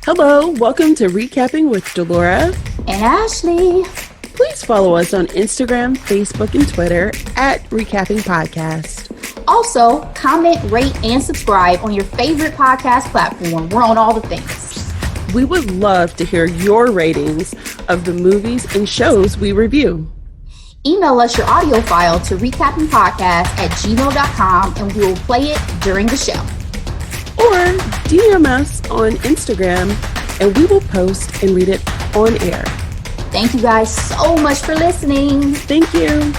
Hello, welcome to Recapping with Delora and Ashley. Please follow us on Instagram, Facebook, and Twitter at Recapping Podcast. Also, comment, rate, and subscribe on your favorite podcast platform. We're on all the things. We would love to hear your ratings of the movies and shows we review. Email us your audio file to recappingpodcast@gmail.com and we will play it during the show. Or DM us on Instagram and we will post and read it on air. Thank you guys so much for listening. Thank you.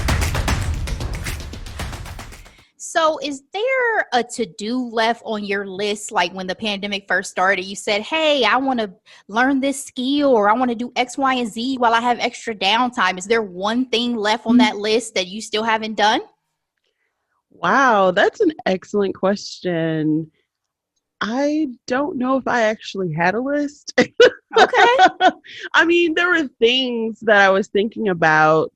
So is there a to-do left on your list? Like when the pandemic first started, you said, hey, I want to learn this skill or I want to do X, Y, and Z while I have extra downtime. Is there one thing left on that list that you still haven't done? Wow, that's an excellent question. I don't know if I actually had a list. Okay. I mean, there were things that I was thinking about,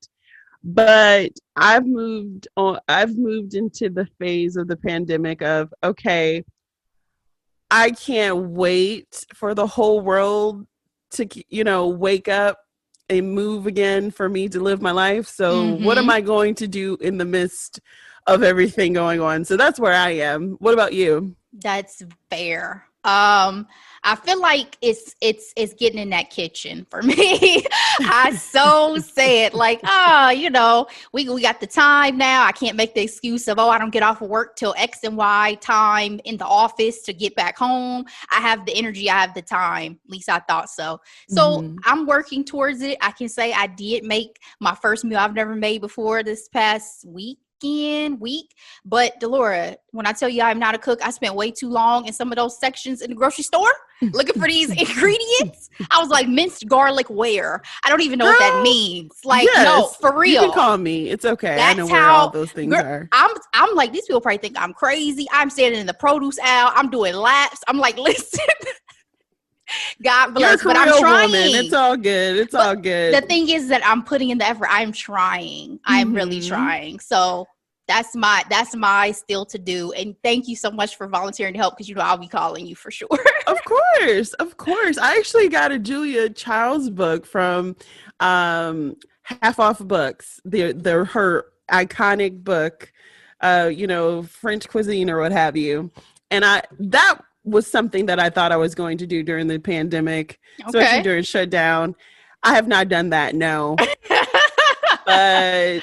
but I've moved into the phase of the pandemic of, okay, I can't wait for the whole world to, wake up and move again for me to live my life. So what am I going to do in the midst of everything going on? So that's where I am. What about you? That's fair. I feel like it's getting in that kitchen for me. I so say it like, we got the time now. I can't make the excuse of, I don't get off of work till X and Y time in the office to get back home. I have the energy. I have the time. At least I thought so. So I'm working towards it. I can say I did make my first meal I've never made before this past week. But Delora, when I tell you I'm not a cook, I spent way too long in some of those sections in the grocery store looking for these ingredients. I was like, minced garlic where? I don't even know what that means. Like, yes, no, for real. You can call me. It's okay. That's I know where all those things are. I'm like, these people probably think I'm crazy. I'm standing in the produce aisle. I'm doing laps. I'm like, listen. God bless, but I'm trying. Woman. It's all good. It's all good. The thing is that I'm putting in the effort. I'm trying. I'm really trying. So that's my still to do. And thank you so much for volunteering to help because I'll be calling you for sure. Of course. I actually got a Julia Child's book from Half Off Books. They're her iconic book, French cuisine or what have you. And that was something that I thought I was going to do during the pandemic, especially during shutdown. I have not done that, no. But that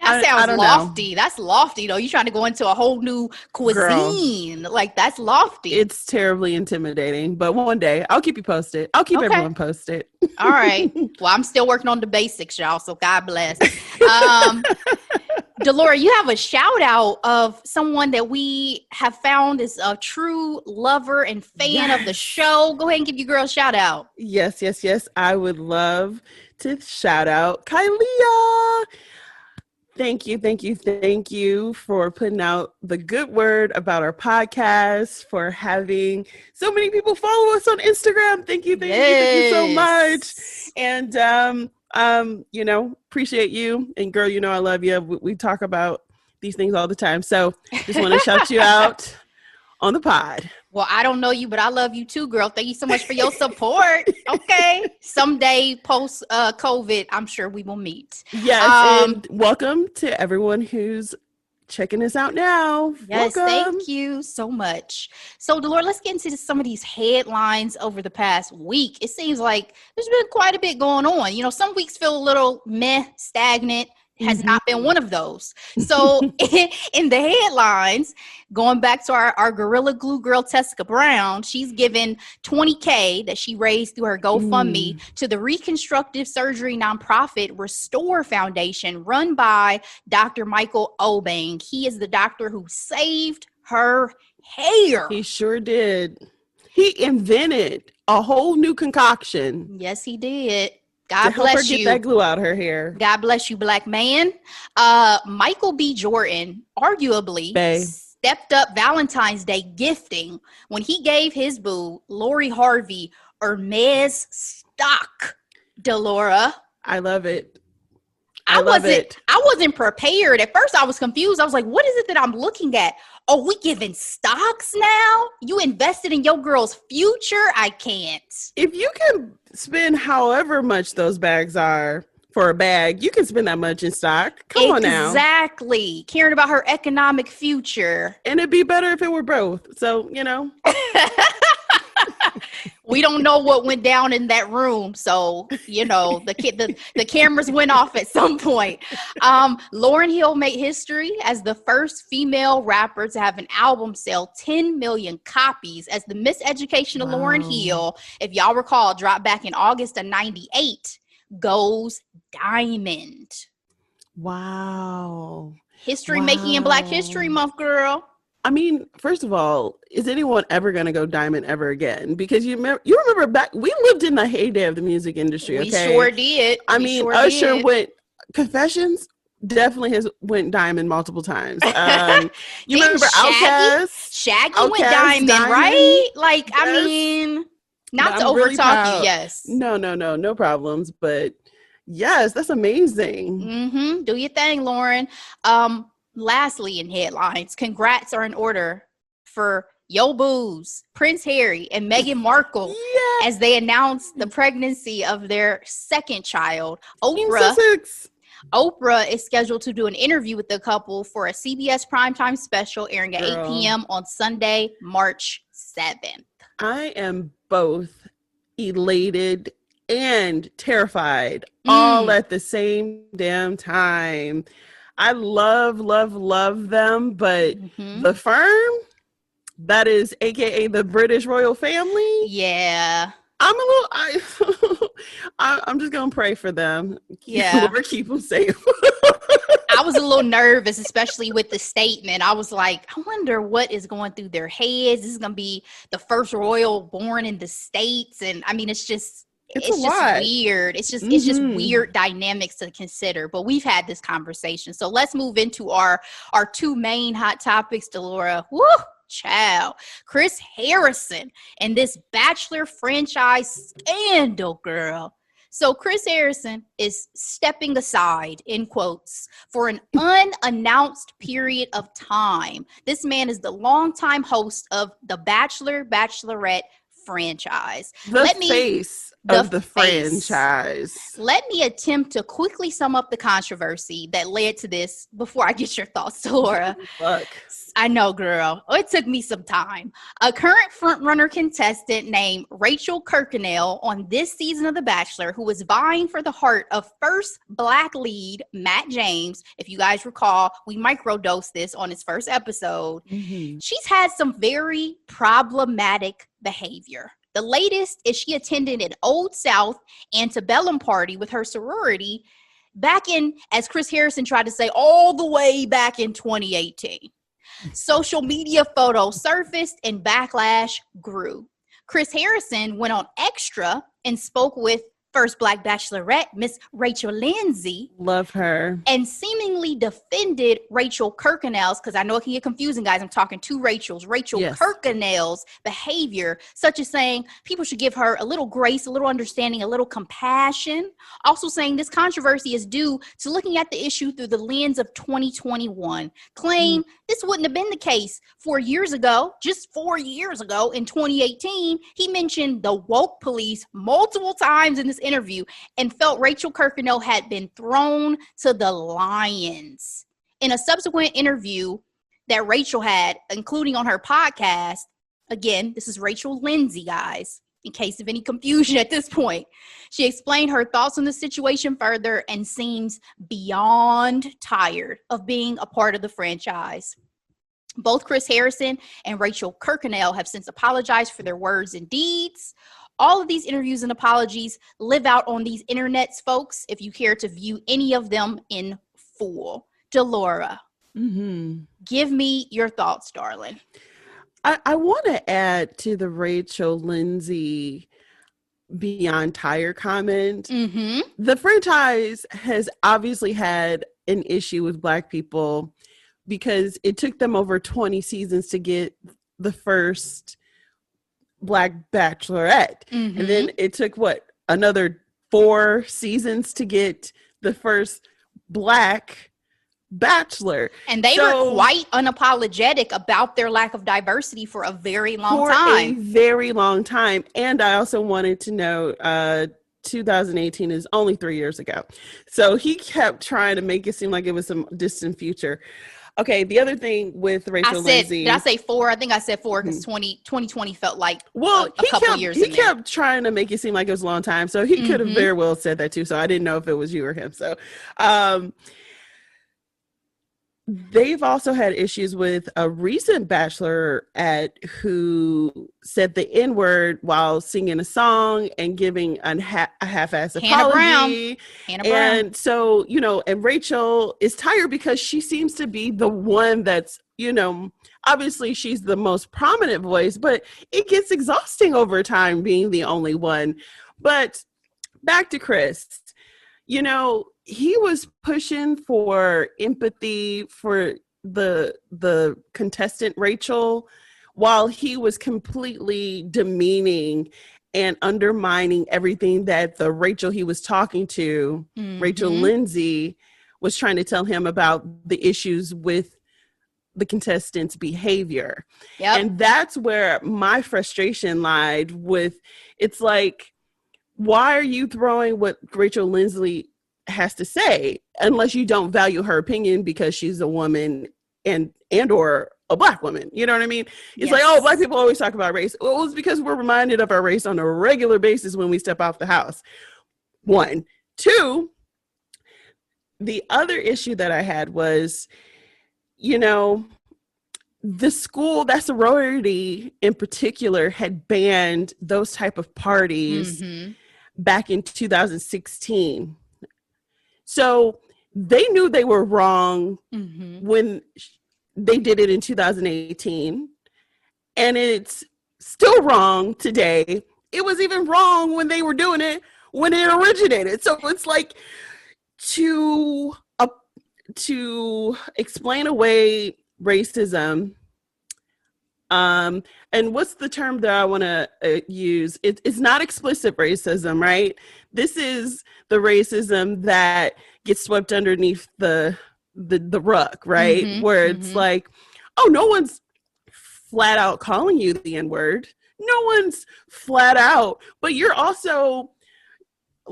sounds lofty. Know. That's lofty, though. You're trying to go into a whole new cuisine. Girl, like, that's lofty. It's terribly intimidating. But one day, I'll keep you posted. I'll keep everyone posted. All right. Well, I'm still working on the basics, y'all. So God bless. Delora, you have a shout out of someone that we have found is a true lover and fan of the show. Go ahead and give your girl a shout out. Yes. I would love to shout out Kylia. Thank you for putting out the good word about our podcast, for having so many people follow us on Instagram. Thank you so much. And appreciate you. And girl, I love you. We talk about these things all the time. So just want to shout you out on the pod. Well, I don't know you, but I love you too, girl. Thank you so much for your support. Okay. Someday post COVID, I'm sure we will meet. Yes. And welcome to everyone who's checking us out now. Yes. Welcome. Thank you so much. So Delora, let's get into some of these headlines over the past week. It seems like there's been quite a bit going on. Some weeks feel a little stagnant. Has not been one of those. So in the headlines, going back to our Gorilla Glue girl, Tessica Brown, she's given $20,000 that she raised through her GoFundMe to the reconstructive surgery nonprofit Restore Foundation, run by Dr. Michael Obang. He is the doctor who saved her hair. He sure did. He invented a whole new concoction. Yes, he did. God bless her you. Get that glue out her hair. God bless you, black man. Michael B. Jordan arguably stepped up Valentine's Day gifting when he gave his boo, Lori Harvey, Hermes stock. Delora. I love it. I love it. I wasn't prepared. At first I was confused. I was like, what is it that I'm looking at? Oh, we giving stocks now? You invested in your girl's future? I can't. If you can spend however much those bags are for a bag, you can spend that much in stock. Come on now. Exactly. Caring about her economic future. And it'd be better if it were both. So, We don't know what went down in that room. So, the cameras went off at some point. Lauryn Hill made history as the first female rapper to have an album sell 10 million copies as the Miseducation of Lauryn Hill, if y'all recall, dropped back in August of 98, goes diamond. Wow. History making in Black History Month, girl. I mean, first of all, is anyone ever going to go diamond ever again? Because you remember back, we lived in the heyday of the music industry, okay? We sure did. Usher went, Confessions definitely went diamond multiple times. You remember Outkast? Shaggy went diamond, right? Like, yes. I mean, not to overtalk you, yes. No problems, but yes, that's amazing. Mm-hmm. Do your thing, Lauren. Lastly, in headlines, congrats are in order for Yo Boo's, Prince Harry, and Meghan Markle as they announced the pregnancy of their second child. Oprah is scheduled to do an interview with the couple for a CBS primetime special airing at 8 p.m. on Sunday, March 7th. I am both elated and terrified all at the same damn time. I love them, but the firm, that is AKA the British royal family. Yeah. I'm just going to pray for them. Yeah. Lord, keep them safe. I was a little nervous, especially with the statement. I was like, I wonder what is going through their heads. This is going to be the first royal born in the States. And I mean, it's just weird. It's just weird dynamics to consider. But we've had this conversation. So let's move into our two main hot topics, Delora. Woo! Child. Chris Harrison and this Bachelor franchise scandal, girl. So Chris Harrison is stepping aside, in quotes, for an unannounced period of time. This man is the longtime host of the Bachelor, Bachelorette franchise. The face of the franchise. Let me attempt to quickly sum up the controversy that led to this before I get your thoughts, Laura. Fuck. I know, girl. It took me some time. A current frontrunner contestant named Rachel Kirkconnell on this season of The Bachelor, who was vying for the heart of first Black lead Matt James. If you guys recall, we microdosed this on his first episode. She's had some very problematic behavior. The latest is she attended an Old South antebellum party with her sorority back in, as Chris Harrison tried to say, all the way back in 2018. Social media photos surfaced and backlash grew. Chris Harrison went on Extra and spoke with first Black Bachelorette, Miss Rachel Lindsay. Love her. And seemingly defended Rachel Kirkconnell's, because I know it can get confusing, guys. I'm talking two Rachels. Rachel Kirkconnell's behavior, such as saying people should give her a little grace, a little understanding, a little compassion. Also saying this controversy is due to looking at the issue through the lens of 2021. Claim this wouldn't have been the case 4 years ago. Just 4 years ago in 2018, he mentioned the woke police multiple times in this interview and felt Rachel Kirkconnell had been thrown to the lions. In a subsequent interview that Rachel had, including on her podcast, again, this is Rachel Lindsay, guys, in case of any confusion at this point, she explained her thoughts on the situation further and seems beyond tired of being a part of the franchise. Both Chris Harrison and Rachel Kirkconnell have since apologized for their words and deeds. All of these interviews and apologies live out on these internets, folks, if you care to view any of them in full. Delora, give me your thoughts, darling. I want to add to the Rachel Lindsay beyond tire comment. The franchise has obviously had an issue with Black people because it took them over 20 seasons to get the first Black Bachelorette. And then it took another 4 seasons to get the first Black Bachelor. And they were quite unapologetic about their lack of diversity for a very long time. For a very long time. And I also wanted to note, 2018 is only 3 years ago. So he kept trying to make it seem like it was some distant future. Okay, the other thing with Rachel Lindsay. Did I say 4? I think I said 4 because 2020 felt like a couple years ago. He kept trying to make it seem like it was a long time. So he could have very well said that too. So I didn't know if it was you or him. So they've also had issues with a recent bachelorette who said the N-word while singing a song and giving a half-assed apology. Hannah Brown. And so, and Rachel is tired because she seems to be the one that's, obviously she's the most prominent voice, but it gets exhausting over time being the only one. But back to Chris, he was pushing for empathy for the contestant Rachel, while he was completely demeaning and undermining everything that the Rachel he was talking to, Rachel Lindsay, was trying to tell him about the issues with the contestants' behavior. Yep. And that's where my frustration lied with, it's like, why are you throwing what Rachel Lindsay has to say unless you don't value her opinion because she's a woman and or a Black woman? You know what I mean? It's like, oh, Black people always talk about race. Well, it's because we're reminded of our race on a regular basis when we step out the house. 1. 2, the other issue that I had was, the school, that sorority in particular, had banned those type of parties back in 2016. So they knew they were wrong when they did it in 2018. And it's still wrong today. It was even wrong when they were doing it when it originated. So it's like to explain away racism. And what's the term that I want to use? It's not explicit racism, right? This is the racism that gets swept underneath the rug, right? Where it's like, oh, no one's flat out calling you the N-word. No one's flat out, but you're also,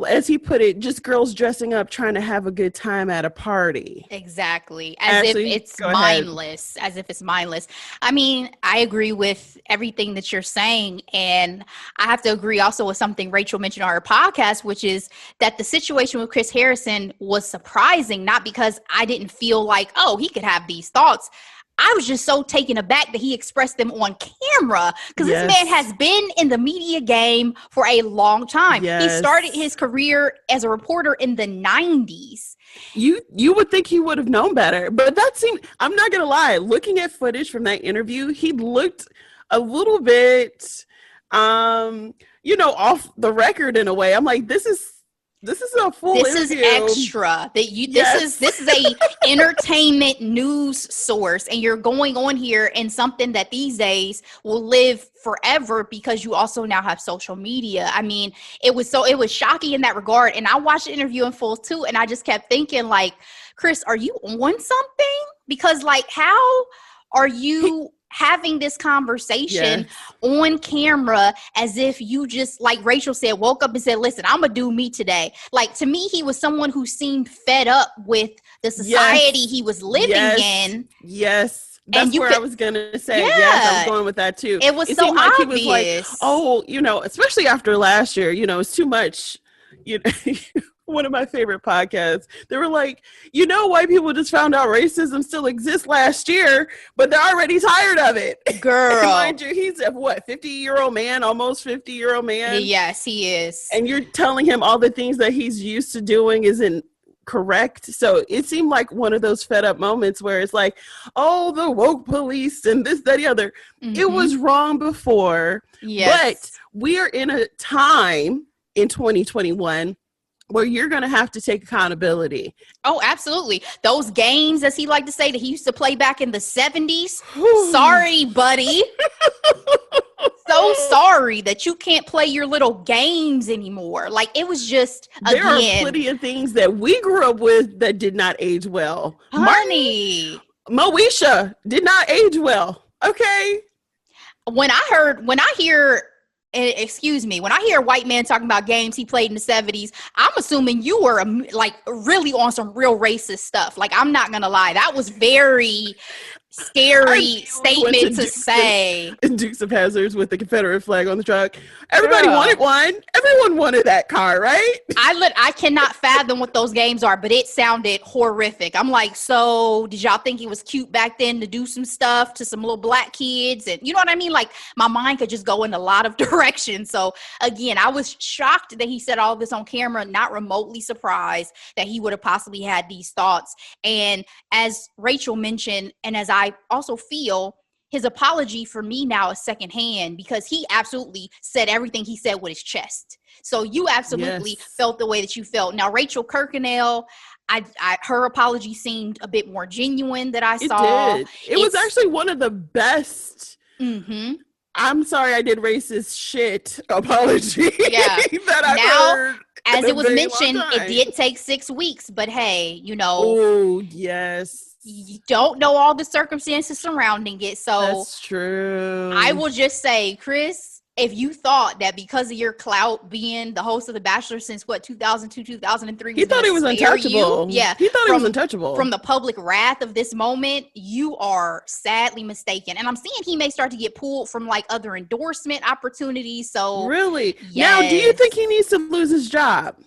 as he put it, just girls dressing up trying to have a good time at a party. Exactly. As if it's mindless. As if it's mindless. I mean, I agree with everything that you're saying. And I have to agree also with something Rachel mentioned on her podcast, which is that the situation with Chris Harrison was surprising, not because I didn't feel like, oh, he could have these thoughts. I was just so taken aback that he expressed them on camera, because this man has been in the media game for a long time. He started his career as a reporter in the 90s. You would think he would have known better, but that seemed, I'm not going to lie, looking at footage from that interview, he looked a little bit, off the record in a way. I'm like, this is a full interview. This is extra. This is a entertainment news source, and you're going on here in something that these days will live forever because you also now have social media. I mean, it was shocking in that regard. And I watched the interview in full too, and I just kept thinking, like, Chris, are you on something? Because, like, how are you having this conversation on camera as if you just, like Rachel said, woke up and said, listen, I'm gonna do me today. Like, to me, he was someone who seemed fed up with the society he was living in. Yes. That's where I was going to say. Yes, I was going with that too. It so like obvious. He was like, oh, especially after last year, it's too much, one of my favorite podcasts, they were like, white people just found out racism still exists last year, but they're already tired of it. Girl. And mind you, he's a 50-year-old man, almost 50-year-old man. Yes, he is. And you're telling him all the things that he's used to doing isn't correct. So it seemed like one of those fed up moments where it's like, oh, the woke police and this, that, the other. It was wrong before. But we are in a time in 2021 where you're going to have to take accountability. Oh, absolutely. Those games, as he liked to say, that he used to play back in the 70s. Sorry, buddy. so sorry that you can't play your little games anymore. Like, it was just, There are again, plenty of things that we grew up with that did not age well. honey. Moesha did not age well. Okay. When I hear a white man talking about games he played in the 70s, I'm assuming you were like really on some real racist stuff. Like, I'm not gonna lie, that was very scary statement to say. Dukes of Hazzards with the Confederate flag on the truck. Everybody wanted one. Everyone wanted that car, right? I cannot fathom what those games are, but it sounded horrific. I'm like, so did y'all think it was cute back then to do some stuff to some little black kids? And you know what I mean? Like, my mind could just go in a lot of directions. So again, I was shocked that he said all this on camera, not remotely surprised that he would have possibly had these thoughts. And as Rachel mentioned, and as I also feel, his apology for me now is secondhand, because he absolutely said everything he said with his chest. So you absolutely felt the way that you felt. Now, Rachel Kirkconnell, her apology seemed a bit more genuine that I saw. It was actually one of the best. Mm-hmm. I'm sorry I did racist shit apology that I've heard. As it was mentioned, it did take 6 weeks, but hey, Oh, yes. You don't know all the circumstances surrounding it. So that's true. I will just say, Chris, if you thought that because of your clout being the host of The Bachelor since 2002, 2003, he thought he was untouchable. He thought he was untouchable from the public wrath of this moment. You are sadly mistaken. And I'm seeing he may start to get pulled from like other endorsement opportunities. So really, now, do you think he needs to lose his job?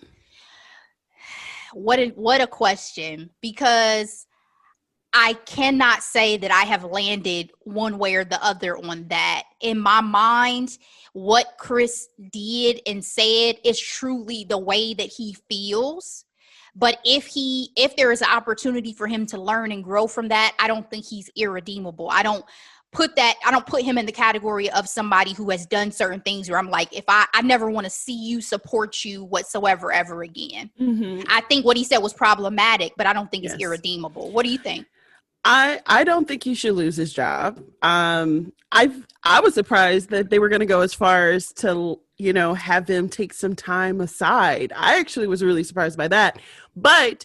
What a question, because I cannot say that I have landed one way or the other on that. In my mind, what Chris did and said is truly the way that he feels. But if there is an opportunity for him to learn and grow from that, I don't think he's irredeemable. I don't put him in the category of somebody who has done certain things where I'm like, if I never want to see you, support you whatsoever ever again. Mm-hmm. I think what he said was problematic, but I don't think it's irredeemable. What do you think? I don't think he should lose his job. I was surprised that they were going to go as far as to, have him take some time aside. I actually was really surprised by that. But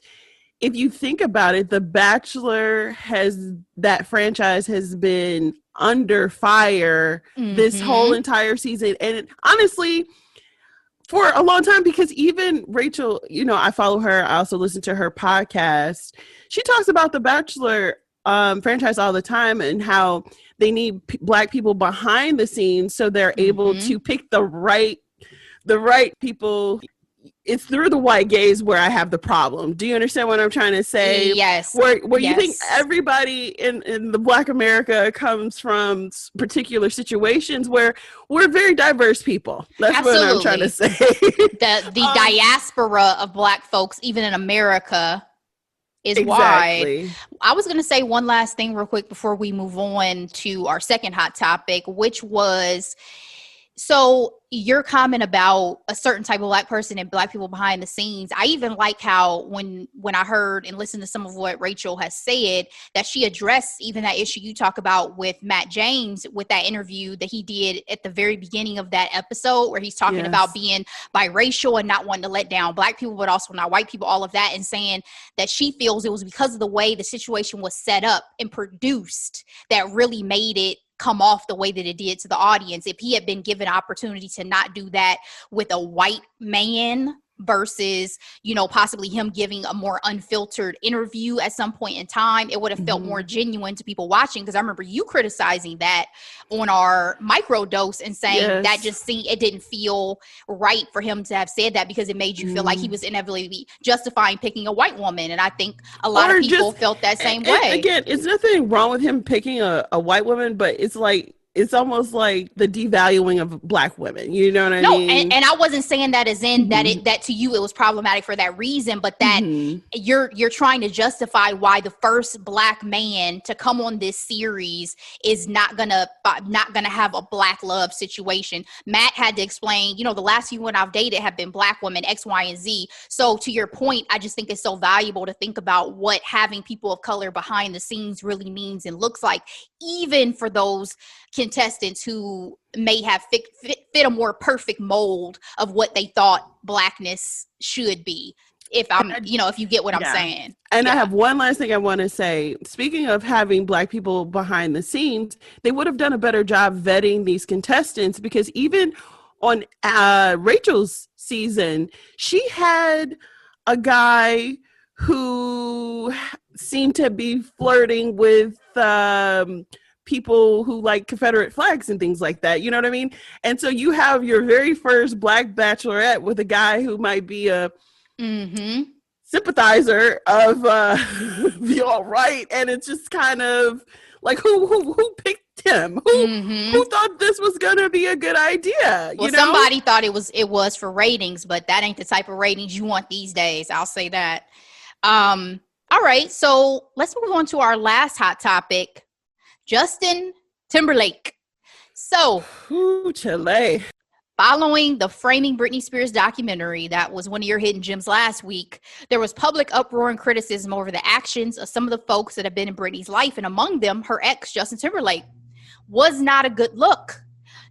if you think about it, The Bachelor that franchise has been under fire this whole entire season. And honestly, for a long time, because even Rachel, I follow her. I also listen to her podcast. She talks about The Bachelor franchise all the time and how they need Black people behind the scenes so they're able to pick the right people. It's through the white gaze where I have the problem. Do you understand what I'm trying to say? Yes. Where you think everybody in the Black America comes from particular situations where we're very diverse people. That's what I'm trying to say. The diaspora of Black folks, even in America, is wide. I was going to say one last thing real quick before we move on to our second hot topic, which was, so your comment about a certain type of Black person and Black people behind the scenes. I even like how when I heard and listened to some of what Rachel has said, that she addressed even that issue you talk about with Matt James, with that interview that he did at the very beginning of that episode, where he's talking about being biracial and not wanting to let down Black people, but also not white people, all of that, and saying that she feels it was because of the way the situation was set up and produced that really made it come off the way that it did to the audience. If he had been given an opportunity to not do that with a white man versus, possibly him giving a more unfiltered interview at some point in time, it would have felt more genuine to people watching. Because I remember you criticizing that on our microdose and saying that it didn't feel right for him to have said that, because it made you feel like he was inevitably justifying picking a white woman. And I think a lot of people felt that same way. Again, it's nothing wrong with him picking a white woman, but it's almost like the devaluing of Black women. You know what I mean? No, and I wasn't saying that as in that to you it was problematic for that reason, but that you're trying to justify why the first Black man to come on this series is not gonna have a Black love situation. Matt had to explain, the last few women I've dated have been Black women, X, Y, and Z. So to your point, I just think it's so valuable to think about what having people of color behind the scenes really means and looks like, even for those contestants who may have fit a more perfect mold of what they thought Blackness should be. If you get what I'm saying. And I have one last thing I want to say. Speaking of having Black people behind the scenes, they would have done a better job vetting these contestants, because even on Rachel's season, she had a guy who seemed to be flirting with people who like Confederate flags and things like that. You know what I mean? And so you have your very first Black bachelorette with a guy who might be a sympathizer of the alt-right, and it's just kind of like who picked him? Who thought this was gonna be a good idea? Well, somebody thought it was for ratings, but that ain't the type of ratings you want these days. I'll say that. All right, so let's move on to our last hot topic, Justin Timberlake. So, Chile. Following the Framing Britney Spears documentary that was one of your hidden gems last week, there was public uproar and criticism over the actions of some of the folks that have been in Britney's life, and among them, her ex, Justin Timberlake. Was not a good look.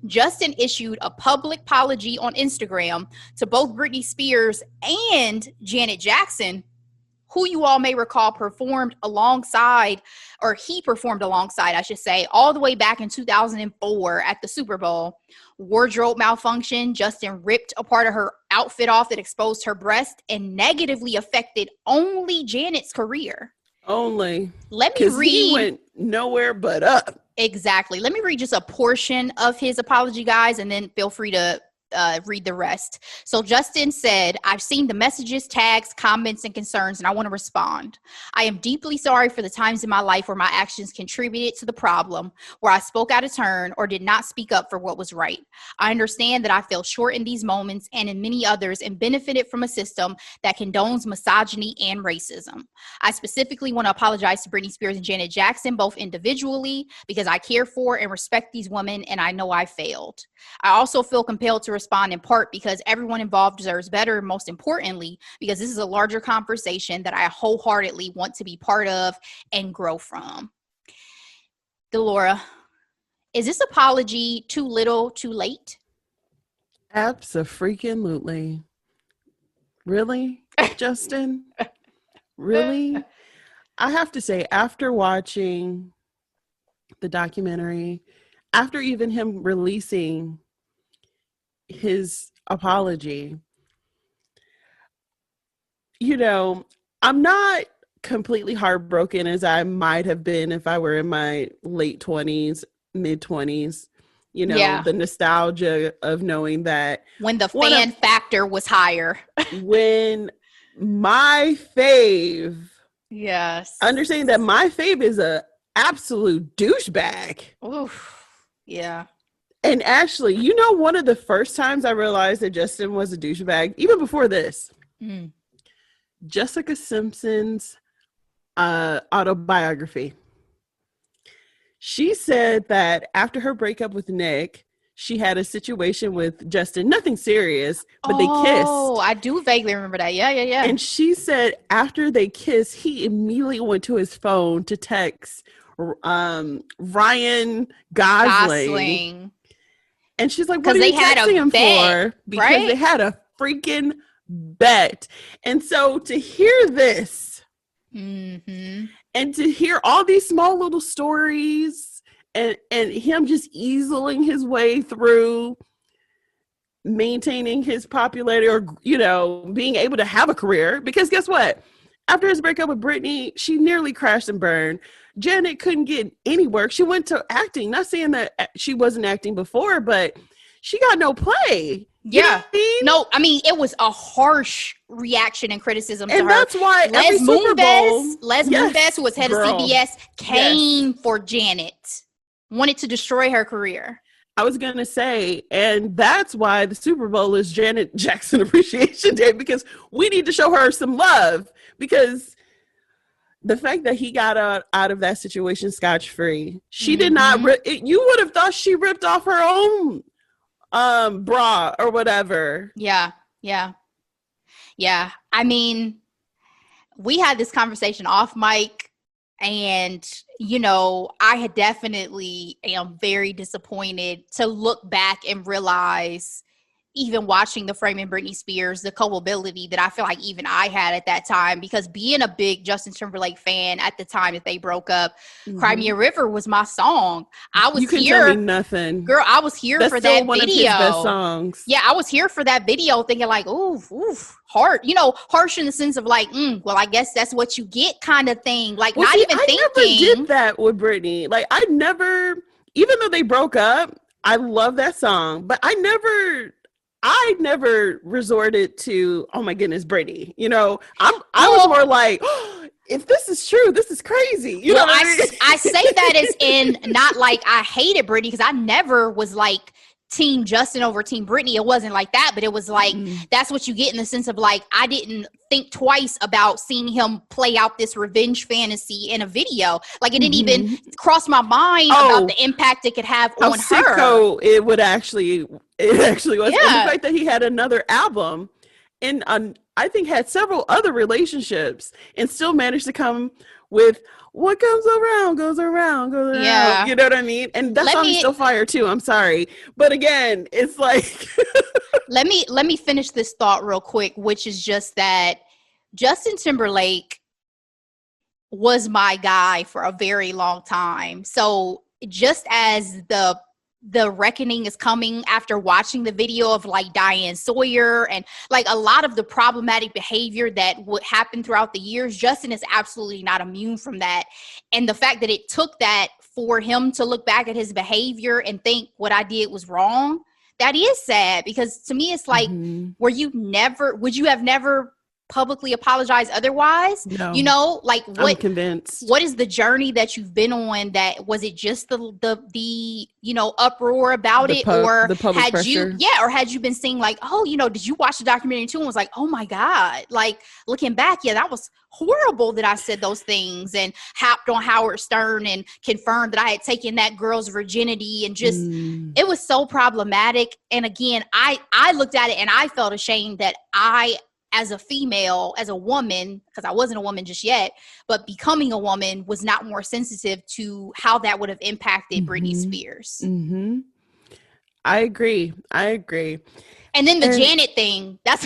Justin issued a public apology on Instagram to both Britney Spears and Janet Jackson, who you all may recall he performed alongside, I should say, all the way back in 2004 at the Super Bowl. Wardrobe malfunction. Justin ripped a part of her outfit off that exposed her breast and negatively affected only Janet's career. Only. Let me read. He went nowhere but up. Exactly. Let me read just a portion of his apology, guys, and then feel free to read the rest. So Justin said, I've seen the messages, tags, comments, and concerns, and I want to respond. I am deeply sorry for the times in my life where my actions contributed to the problem, where I spoke out of turn or did not speak up for what was right. I understand that I fell short in these moments and in many others and benefited from a system that condones misogyny and racism. I specifically want to apologize to Britney Spears and Janet Jackson, both individually, because I care for and respect these women, and I know I failed. I also feel compelled to respond in part because everyone involved deserves better, and most importantly, because this is a larger conversation that I wholeheartedly want to be part of and grow from. Delora, is this apology too little, too late? Abso-freaking-lutely. Really, Justin? Really? I have to say, after watching the documentary, after even him releasing his apology, I'm not completely heartbroken as I might have been if I were in my late 20s, mid 20s. The nostalgia of knowing that when the fan factor was higher, when my fave, understanding that my fave is a absolute douchebag. Oof. Yeah. And actually, one of the first times I realized that Justin was a douchebag, even before this, Jessica Simpson's autobiography. She said that after her breakup with Nick, she had a situation with Justin, nothing serious, but they kissed. Oh, I do vaguely remember that. Yeah. And she said after they kissed, he immediately went to his phone to text Ryan Gosling. And she's like, what are you texting him for? Because they had a freaking bet. And so to hear this and to hear all these small little stories and him just easeling his way through maintaining his popularity or, being able to have a career. Because guess what? After his breakup with Britney, she nearly crashed and burned. Janet couldn't get any work. She went to acting. Not saying that she wasn't acting before, but she got no play. Yeah. No, I mean, it was a harsh reaction and criticism to her. And that's why Les Moonves, who was head of CBS, came for Janet. Wanted to destroy her career. I was going to say, and that's why the Super Bowl is Janet Jackson Appreciation Day, because we need to show her some love, because the fact that he got out of that situation scotch-free, she did not, you would have thought she ripped off her own bra or whatever. Yeah. I mean, we had this conversation off mic, And, I had definitely am very disappointed to look back and realize, even watching the Framing Britney Spears, the culpability that I feel like even I had at that time, because being a big Justin Timberlake fan at the time that they broke up, Cry Me a River was my song. I was You can tell me here, nothing. girl, I was here That's for still that one video. of his best songs. Yeah, I was here for that video thinking like, ooh, hard, harsh in the sense of like, well, I guess that's what you get kind of thing. Like, Well, not see, even I thinking. never did that with Britney. Like, even though they broke up, I love that song, but I never resorted to, oh my goodness, Britney. I was more like, oh, if this is true, this is crazy. You know what I mean? I say that as in not like I hated Britney, because I never was like Team Justin over Team Britney. It wasn't like that, but it was like, that's what you get in the sense of like, I didn't think twice about seeing him play out this revenge fantasy in a video. Like, it didn't even cross my mind about the impact it could have on her. It actually was. Yeah. And the fact that he had another album and I think had several other relationships and still managed to come with what comes around goes around. Yeah. You know what I mean? And that song is still fire too. I'm sorry. But again, it's like let me finish this thought real quick, which is just that Justin Timberlake was my guy for a very long time. So just as the reckoning is coming after watching the video of like Diane Sawyer and like a lot of the problematic behavior that would happen throughout the years, Justin is absolutely not immune from that. And the fact that it took that for him to look back at his behavior and think what I did was wrong, that is sad, because to me it's like, would you have never publicly apologize otherwise? No. Like, what? I'm convinced. What is the journey that you've been on? That was it just the uproar about it, or the public had pressure? or had you been seeing like, oh, did you watch the documentary too and was like, oh my God, like looking back, yeah, that was horrible that I said those things and hopped on Howard Stern and confirmed that I had taken that girl's virginity, and just it was so problematic. And again, I looked at it and I felt ashamed that I, as a female, as a woman, because I wasn't a woman just yet, but becoming a woman, was not more sensitive to how that would have impacted Britney Spears. I agree. And then the Janet thing, that's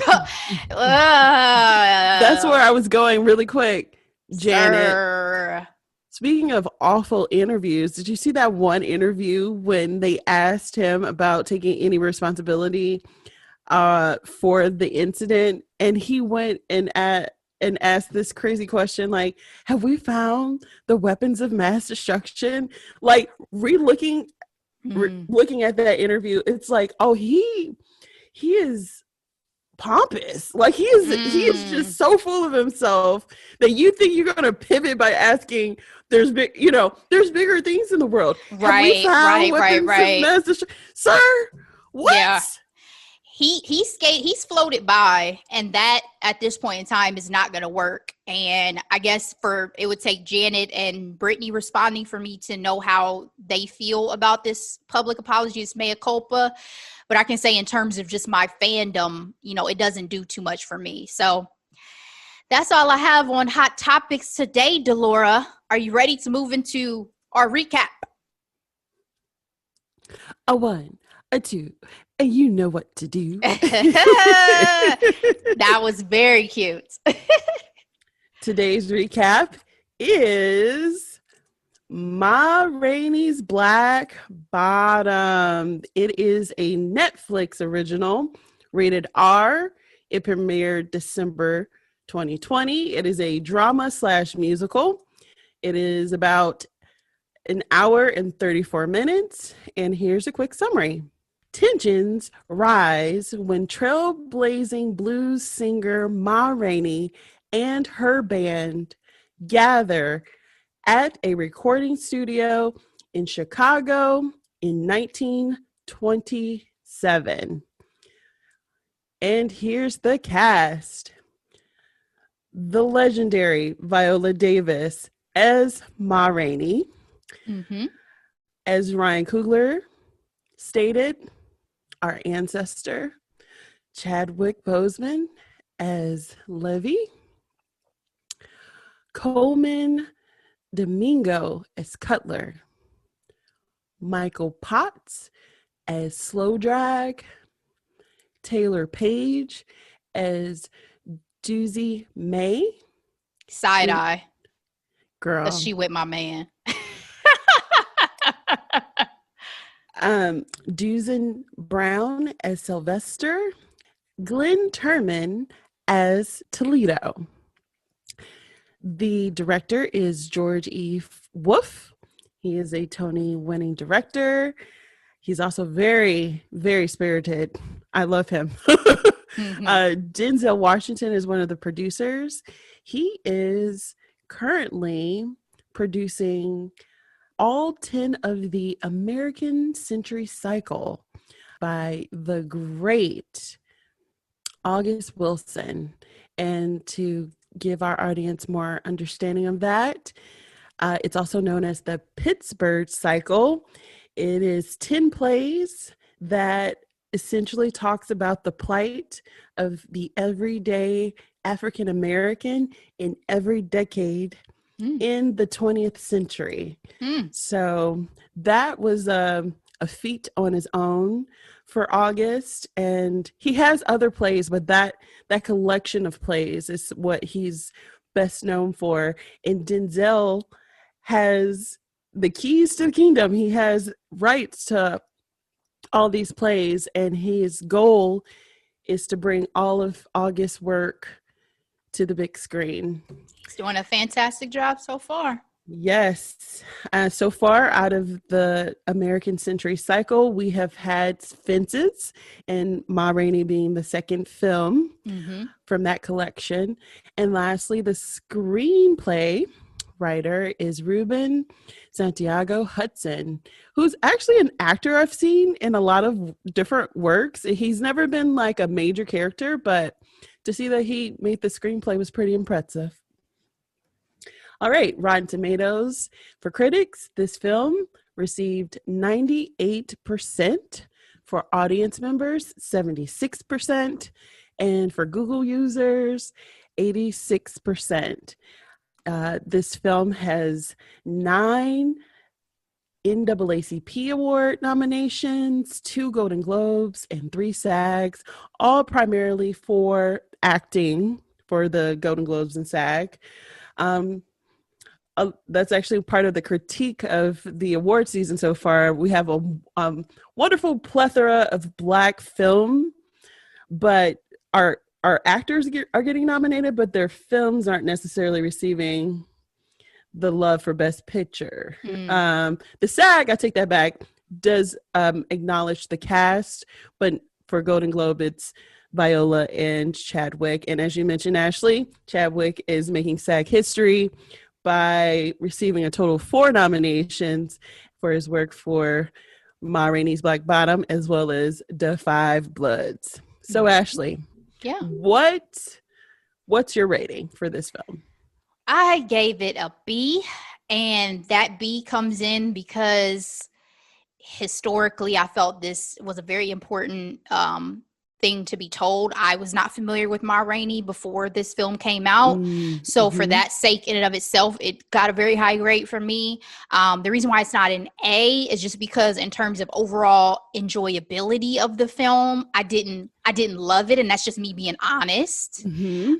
where I was going really quick. Janet. Sir. Speaking of awful interviews, did you see that one interview when they asked him about taking any responsibility for the incident, and he went and asked this crazy question like, have we found the weapons of mass destruction? Like, looking at that interview, it's like, oh, he is pompous. Like, he is just so full of himself that you think you're going to pivot by asking, there's bigger things in the world. Right. Sir, what? Yeah. He's floated by, and that at this point in time is not going to work. And I guess it would take Janet and Britney responding for me to know how they feel about this public apology, this mea culpa. But I can say in terms of just my fandom, it doesn't do too much for me. So that's all I have on Hot Topics today, Delora. Are you ready to move into our recap? A 1, a 2, and you know what to do. That was very cute. Today's recap is Ma Rainey's Black Bottom. It is a Netflix original, rated R. It premiered December 2020. It is a drama/musical. It is about an hour and 34 minutes. And here's a quick summary. Tensions rise when trailblazing blues singer Ma Rainey and her band gather at a recording studio in Chicago in 1927. And here's the cast. The legendary Viola Davis as Ma Rainey. As Ryan Coogler stated, our ancestor, Chadwick Boseman as Levy. Coleman Domingo as Cutler, Michael Potts as Slow Drag, Taylor Page as Doozy May. Side eye. Because Girl. she with my man. Duzin Brown as Sylvester, Glenn Turman as Toledo. The director is George E. Wolfe. He is a Tony-winning director. He's also very, very spirited. I love him. Denzel Washington is one of the producers. He is currently producing all 10 of the American Century Cycle by the great August Wilson. And to give our audience more understanding of that, it's also known as the Pittsburgh Cycle. It is 10 plays that essentially talks about the plight of the everyday African American in every decade in the 20th century. So that was a feat on his own for August. And he has other plays, but that collection of plays is what he's best known for. And Denzel has the keys to the kingdom. He has rights to all these plays, and his goal is to bring all of August's work to the big screen. He's doing a fantastic job so far. Yes. So far, out of the American Century Cycle, we have had Fences, and Ma Rainey being the second film from that collection. And lastly, the screenplay writer is Ruben Santiago Hudson, who's actually an actor I've seen in a lot of different works. He's never been like a major character, but to see that he made the screenplay was pretty impressive. All right, Rotten Tomatoes. For critics, this film received 98%. For audience members, 76%. And for Google users, 86%. This film has 9 NAACP Award nominations, 2 Golden Globes, and 3 SAGs, all primarily for acting for the Golden Globes and SAG. That's actually part of the critique of the award season so far. We have a wonderful plethora of Black film, but our actors are getting nominated, but their films aren't necessarily receiving the love for Best Picture. The SAG, I take that back, does acknowledge the cast, but for Golden Globe, it's Viola and Chadwick. And as you mentioned, Ashley, Chadwick is making SAG history by receiving a total of 4 nominations for his work for Ma Rainey's Black Bottom, as well as Da 5 Bloods. So Ashley, what's your rating for this film? I gave it a B, and that B comes in because historically I felt this was a very important thing to be told. I was not familiar with Ma Rainey before this film came out. So for that sake, in and of itself, it got a very high grade for me. The reason why it's not an A is just because in terms of overall enjoyability of the film, I didn't love it, and that's just me being honest.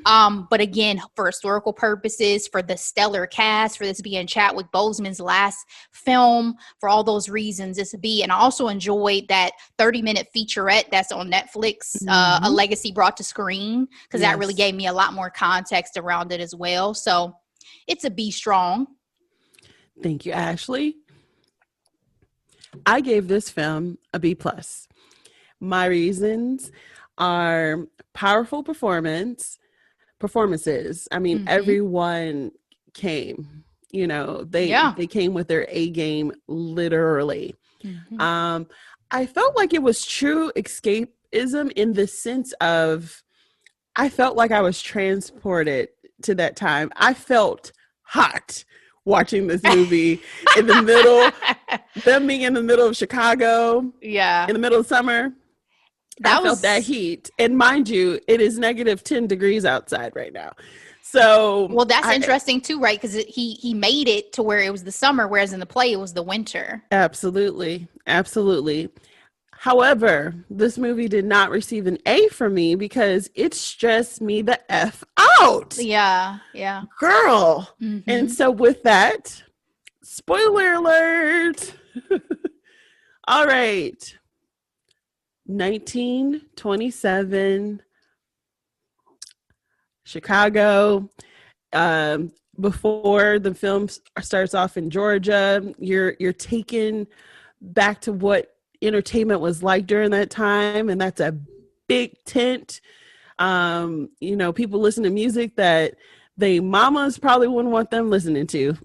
But again, for historical purposes, for the stellar cast, for this being Chadwick Boseman's last film, for all those reasons, it's a B. And I also enjoyed that 30-minute featurette that's on Netflix, A Legacy Brought to Screen, because that really gave me a lot more context around it as well. So it's a B strong. Thank you, Ashley. I gave this film a B+. My reasons are powerful performances. I mean, everyone came, they came with their A game, literally. I felt like it was true escapism in the sense of, I felt like I was transported to that time. I felt hot watching this movie in the middle, them being in the middle of Chicago, in the middle of summer. I felt that heat. And mind you, it is -10 degrees outside right now. So, well, that's interesting too, right? Because he made it to where it was the summer, whereas in the play it was the winter. absolutely, absolutely. However, this movie did not receive an A from me because it stressed me the F out. Yeah, yeah. Girl. Mm-hmm. And so with that, spoiler alert. All right. 1927, Chicago. Before the film starts off in Georgia, you're taken back to what entertainment was like during that time, and that's a big tent. People listen to music that they mamas probably wouldn't want them listening to.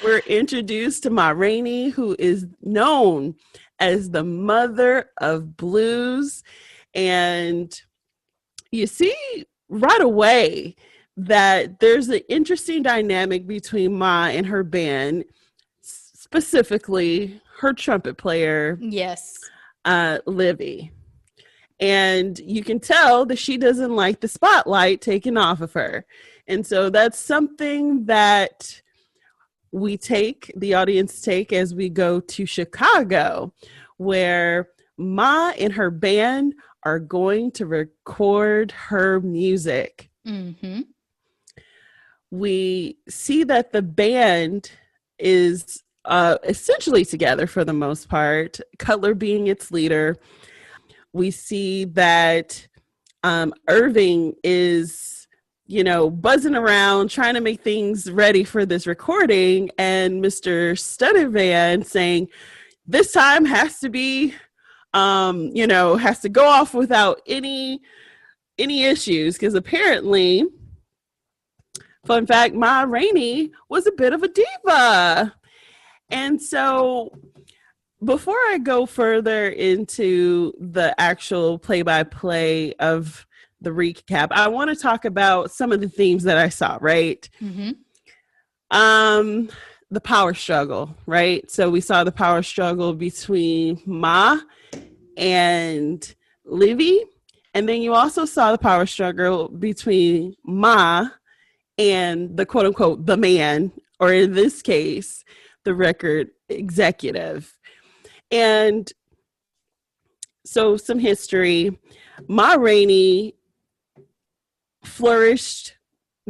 We're introduced to Ma Rainey, who is known as the mother of blues, and you see right away that there's an interesting dynamic between Ma and her band, specifically her trumpet player, yes, Livy. And you can tell that she doesn't like the spotlight taken off of her. And so that's something that the audience take as we go to Chicago, where Ma and her band are going to record her music. Mm-hmm. We see that the band is essentially together for the most part, Cutler being its leader. We see that Irving is, buzzing around trying to make things ready for this recording, and Mr. Studdevan saying this time has to be, has to go off without any issues, because apparently, fun fact, Ma Rainey was a bit of a diva. And so before I go further into the actual play-by-play of the recap, I want to talk about some of the themes that I saw, right? Mm-hmm. The power struggle, right? So we saw the power struggle between Ma and Livy. And then you also saw the power struggle between Ma and the quote unquote, the man, or in this case, the record executive. And so some history. Ma Rainey flourished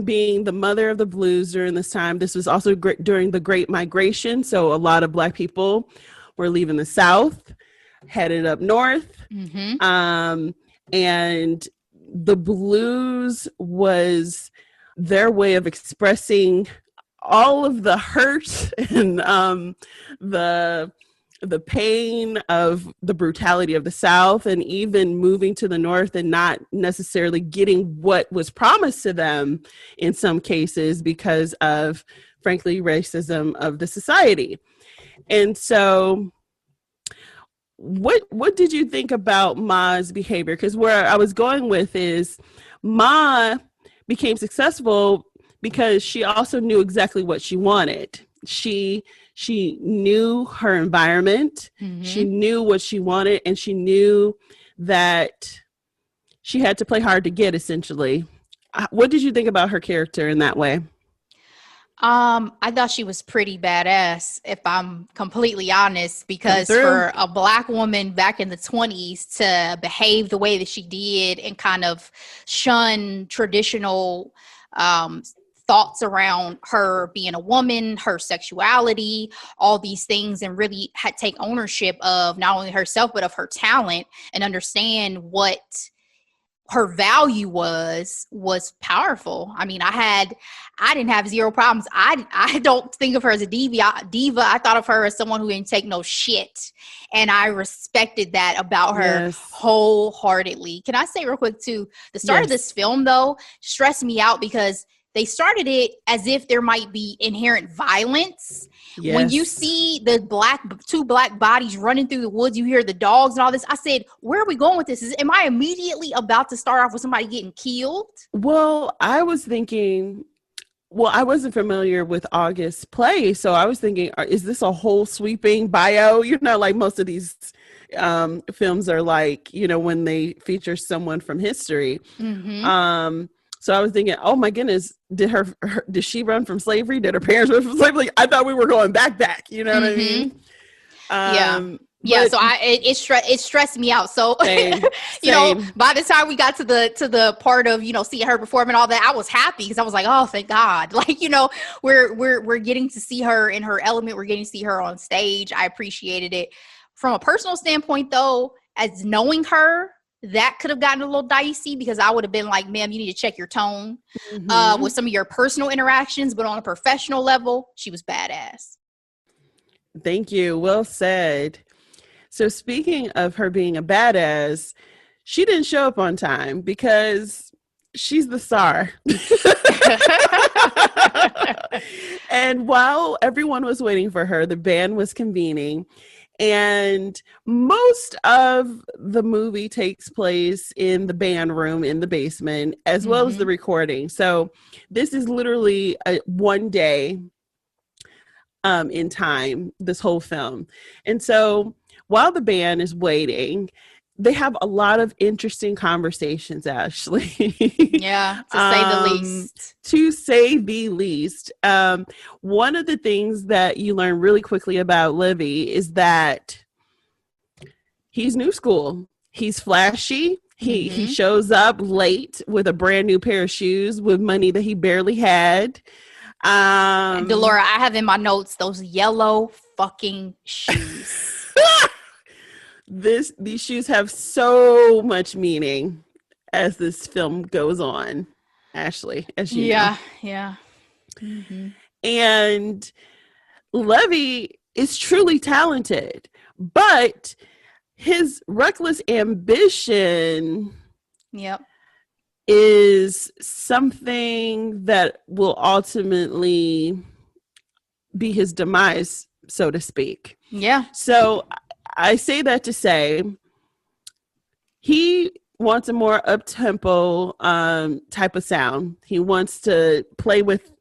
being the mother of the blues during this time. This was also during the Great Migration. So a lot of Black people were leaving the South, headed up north. Mm-hmm. And the blues was their way of expressing all of the hurt and the pain of the brutality of the South, and even moving to the North and not necessarily getting what was promised to them in some cases because of, frankly, racism of the society. And so what did you think about Ma's behavior? Because where I was going with is Ma became successful because she also knew exactly what she wanted. She knew her environment. Mm-hmm. She knew what she wanted, and she knew that she had to play hard to get, essentially. What did you think about her character in that way? I thought she was pretty badass, if I'm completely honest, because for a Black woman back in the 1920s to behave the way that she did and kind of shun traditional thoughts around her being a woman, her sexuality, all these things, and really take ownership of not only herself, but of her talent, and understand what her value was powerful. I mean, I didn't have zero problems. I don't think of her as a diva. I thought of her as someone who didn't take no shit. And I respected that about her wholeheartedly. Can I say real quick too, the start of this film though stressed me out because they started it as if there might be inherent violence. Yes. When you see the two black bodies running through the woods, you hear the dogs and all this. I said, where are we going with this? Am I immediately about to start off with somebody getting killed? Well, I was thinking, I wasn't familiar with August's play. So I was thinking, is this a whole sweeping bio? Like most of these films are like, when they feature someone from history. Mm-hmm. So I was thinking, oh my goodness, did she run from slavery? Did her parents run from slavery? Like, I thought we were going back. You know what I mean? Yeah. But So it stressed me out. So same. by the time we got to the part of seeing her perform and all that, I was happy because I was like, oh, thank God. Like we're getting to see her in her element. We're getting to see her on stage. I appreciated it. From a personal standpoint, though, as knowing her, that could have gotten a little dicey because I would have been like, ma'am, you need to check your tone with some of your personal interactions. But on a professional level, she was badass. Thank you. Well said. So speaking of her being a badass, she didn't show up on time because she's the star. And while everyone was waiting for her, the band was convening. And most of the movie takes place in the band room in the basement, as well as the recording. So this is literally one day in time, this whole film. And so while the band is waiting, they have a lot of interesting conversations, Ashley. Yeah, to say the least. To say the least. One of the things that you learn really quickly about Livy is that he's new school. He's flashy. He shows up late with a brand new pair of shoes with money that he barely had. And Delora, I have in my notes those yellow fucking shoes. These shoes have so much meaning as this film goes on, Ashley, as you know. Yeah. Mm-hmm. And Levy is truly talented, but his reckless ambition is something that will ultimately be his demise, so to speak. Yeah. So I say that to say he wants a more up-tempo type of sound. He wants to play with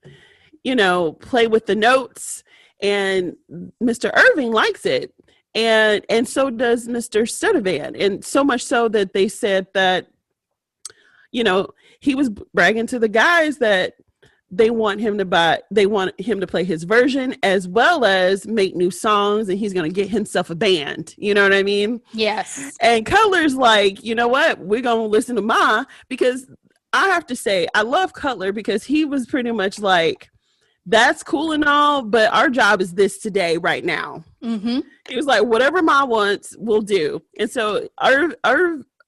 the notes, and Mr. Irving likes it. And so does Mr. Sturdivant. And so much so that they said that, he was bragging to the guys that they want him to play his version as well as make new songs, and he's going to get himself a band. You know what I mean? Yes. And Cutler's like, you know what? We're going to listen to Ma, because I have to say, I love Cutler because he was pretty much like, that's cool and all, but our job is this today, right now. Mm-hmm. He was like, whatever Ma wants, we'll do. And so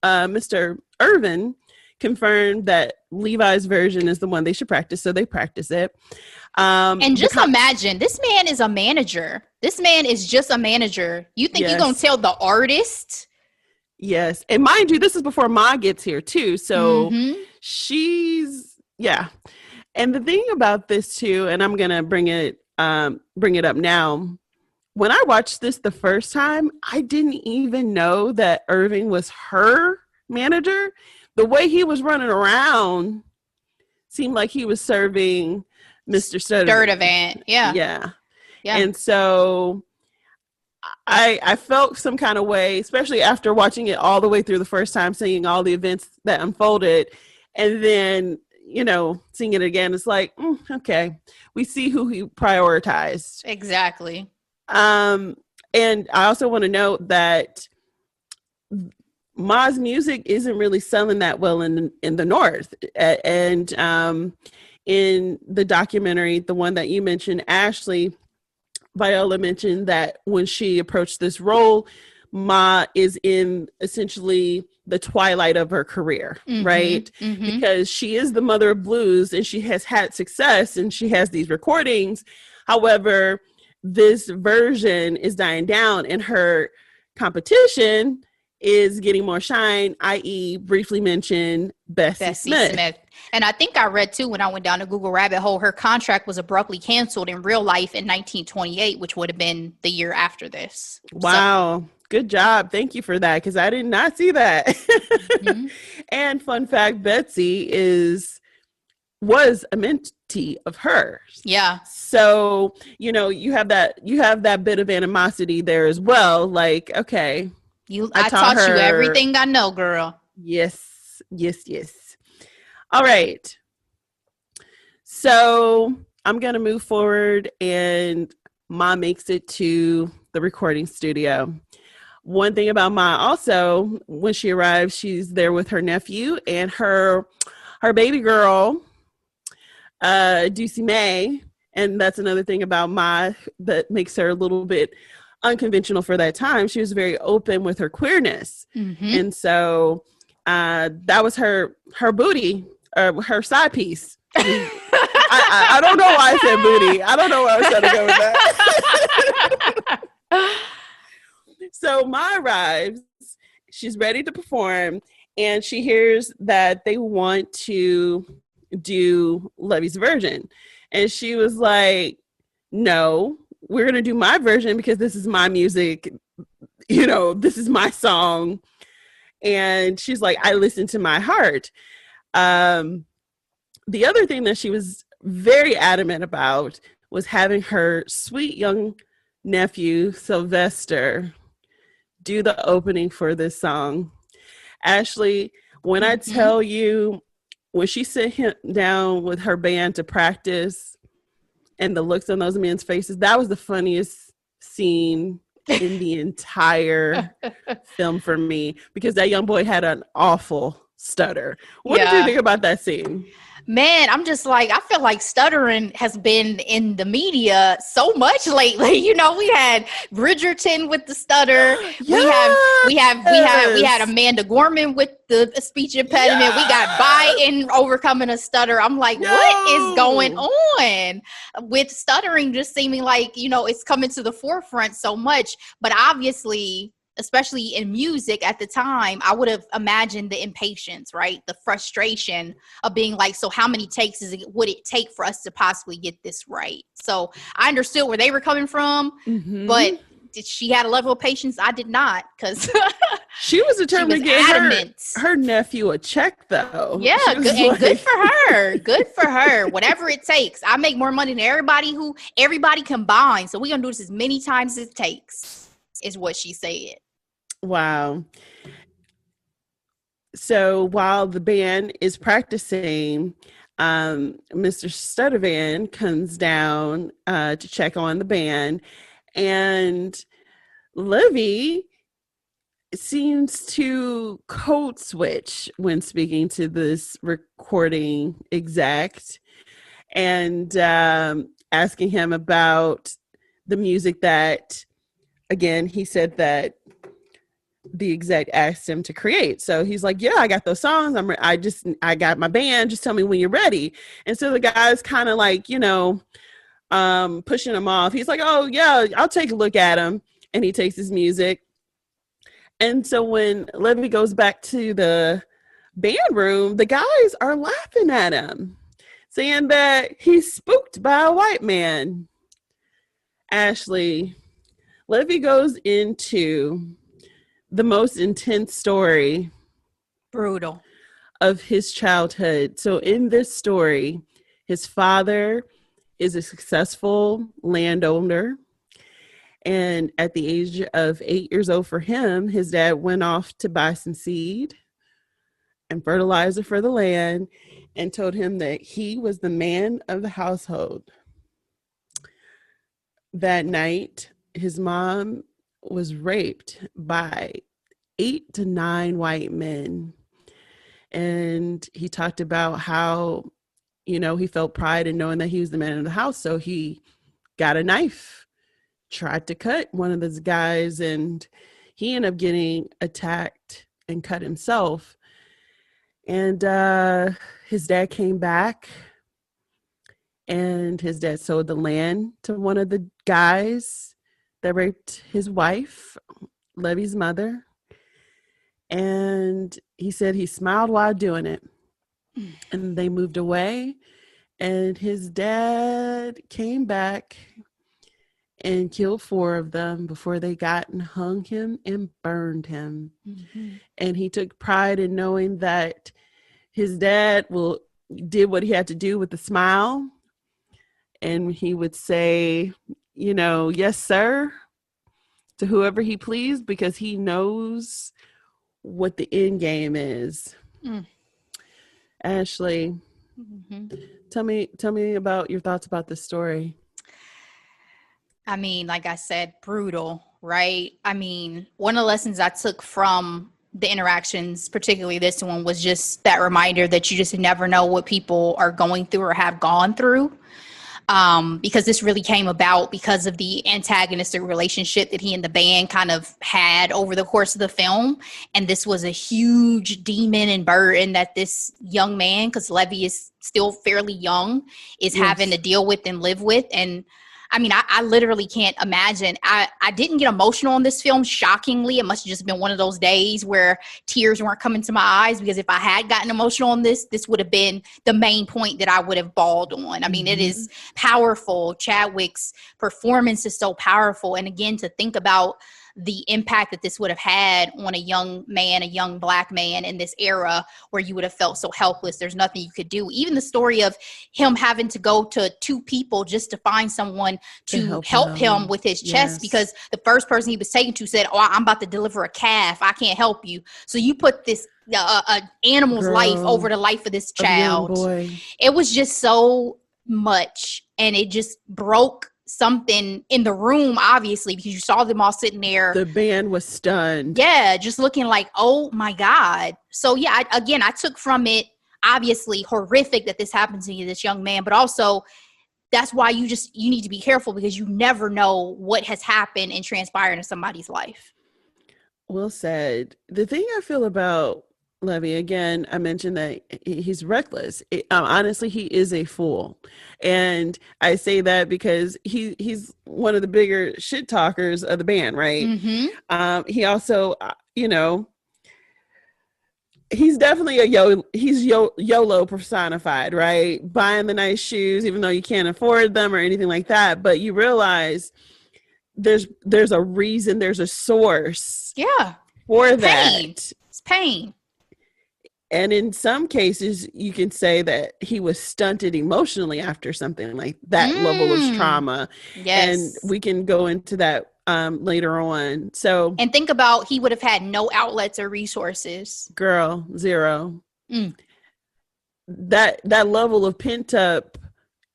Mr. Irvin confirmed that Levi's version is the one they should practice, so they practice it. And just imagine, this man is a manager. This man is just a manager. You think you're going to tell the artist? Yes. And mind you, this is before Ma gets here too. So yeah. And the thing about this too, and I'm going to bring it up now. When I watched this the first time, I didn't even know that Irving was her manager. The way he was running around seemed like he was serving Mr. Sturdivant. Yeah. And so I felt some kind of way, especially after watching it all the way through the first time, seeing all the events that unfolded, and then, seeing it again. It's like, okay, we see who he prioritized. Exactly. And I also want to note that Ma's music isn't really selling that well in the North. And in the documentary, the one that you mentioned, Ashley, Viola mentioned that when she approached this role, Ma is in essentially the twilight of her career, right? Mm-hmm. Because she is the mother of blues and she has had success and she has these recordings. However, this version is dying down and her competition is getting more shine, i.e. briefly mentioned Bessie Smith. And I think I read too, when I went down the Google rabbit hole, her contract was abruptly canceled in real life in 1928, which would have been the year after this. Wow. Good job. Thank you for that, because I did not see that. Mm-hmm. And fun fact, Betsy was a mentee of hers. Yeah. So, you have that bit of animosity there as well. Like, okay. I taught you everything I know, girl. Yes. All right. So I'm going to move forward, and Mom makes it to the recording studio. One thing about Ma also, when she arrives, she's there with her nephew and her baby girl, Ducey May. And that's another thing about Ma that makes her a little bit unconventional for that time. She was very open with her queerness. Mm-hmm. And so that was her booty, her side piece. I don't know why I said booty. I don't know where I was trying to go with that. So Ma arrives. She's ready to perform, and she hears that they want to do Levy's version. And she was like, no, we're going to do my version because this is my music. You know, this is my song. And she's like, I listen to my heart. The other thing that she was very adamant about was having her sweet young nephew, Sylvester, do the opening for this song. Ashley, when I tell you, when she sat him down with her band to practice and the looks on those men's faces, that was the funniest scene in the entire film for me, because that young boy had an awful stutter. What did you think about that scene? Man, I'm just like, I feel like stuttering has been in the media so much lately. You know, we had Bridgerton with the stutter. Yes. We had Amanda Gorman with the speech impediment. We got Biden overcoming a stutter. I'm like, what is going on with stuttering? Just seeming like, you know, it's coming to the forefront so much. But obviously, especially in music at the time, I would have imagined the impatience, right? The frustration of being like, so how many takes would it take for us to possibly get this right? So I understood where they were coming from, but did she had a level of patience I did not, because she was determined to get her nephew a check, though. Yeah, good for her. Good for her. Whatever it takes. I make more money than everybody combined. So we're going to do this as many times as it takes, is what she said. Wow. So while the band is practicing, Mr. Stuttervan comes down to check on the band, and Livy seems to code switch when speaking to this recording exec, and asking him about the music that, again, he said that the exec asked him to create. So he's like, yeah, I got those songs. I got my band. Just tell me when you're ready. And so the guy's kind of like, you know, pushing him off. He's like, oh yeah, I'll take a look at him. And he takes his music. And so when Levy goes back to the band room, the guys are laughing at him, saying that he's spooked by a white man. Ashley, Levy goes into the most intense story, brutal, of his childhood. So in this story, his father is a successful landowner. And at the age of 8 years old for him, his dad went off to buy some seed and fertilizer for the land and told him that he was the man of the household. That night, his mom was raped by 8 to 9 white men. And he talked about how, you know, he felt pride in knowing that he was the man of the house. So he got a knife, tried to cut one of those guys, and he ended up getting attacked and cut himself. And his dad came back, and his dad sold the land to one of the guys that raped his wife, Levy's mother. And he said he smiled while doing it. And they moved away, and his dad came back and killed 4 of them before they got and hung him and burned him. And he took pride in knowing that his dad did what he had to do with a smile. And he would say, you know, yes, sir, to whoever he pleased, because he knows what the end game is. Ashley, Mhm. Tell me about your thoughts about this story. I mean, like I said, brutal, right? I mean, one of the lessons I took from the interactions, particularly this one, was just that reminder that you just never know what people are going through or have gone through. Because this really came about because of the antagonistic relationship that he and the band kind of had over the course of the film. And this was a huge demon and burden that this young man, because Levy is still fairly young, is having Yes. to deal with and live with. And I mean, I literally can't imagine. I didn't get emotional in this film, shockingly. It must have just been one of those days where tears weren't coming to my eyes, because if I had gotten emotional on this would have been the main point that I would have bawled on. I mean, it Mm-hmm. is powerful. Chadwick's performance is so powerful. And again, to think about the impact that this would have had on a young man, a young Black man in this era where you would have felt so helpless. There's nothing you could do. Even the story of him having to go to two people just to find someone to help him with his chest, Yes. because the first person he was taken to said, "Oh, I'm about to deliver a calf. I can't help you." So you put this animal's life Girl, over the life of this of a young child. boy. It was just so much, and it just broke something in the room, obviously, because you saw them all sitting there. The band was stunned. Yeah, just looking like, oh my God. So yeah, I took from it, obviously horrific that this happened to this young man, but also that's why you need to be careful, because you never know what has happened and transpired in somebody's life. Well said. The thing I feel about Levy, again, I mentioned that he's reckless. Honestly, he is a fool. And I say that because he's one of the bigger shit talkers of the band, right? Mm-hmm. He also, he's definitely YOLO personified, right? Buying the nice shoes, even though you can't afford them or anything like that. But you realize there's a reason, there's a source Yeah. for Pain. that. It's pain. And in some cases, you can say that he was stunted emotionally after something like that level of trauma. Yes. And we can go into that later on. So, and think about, he would have had no outlets or resources. girl, zero. Mm. That level of pent up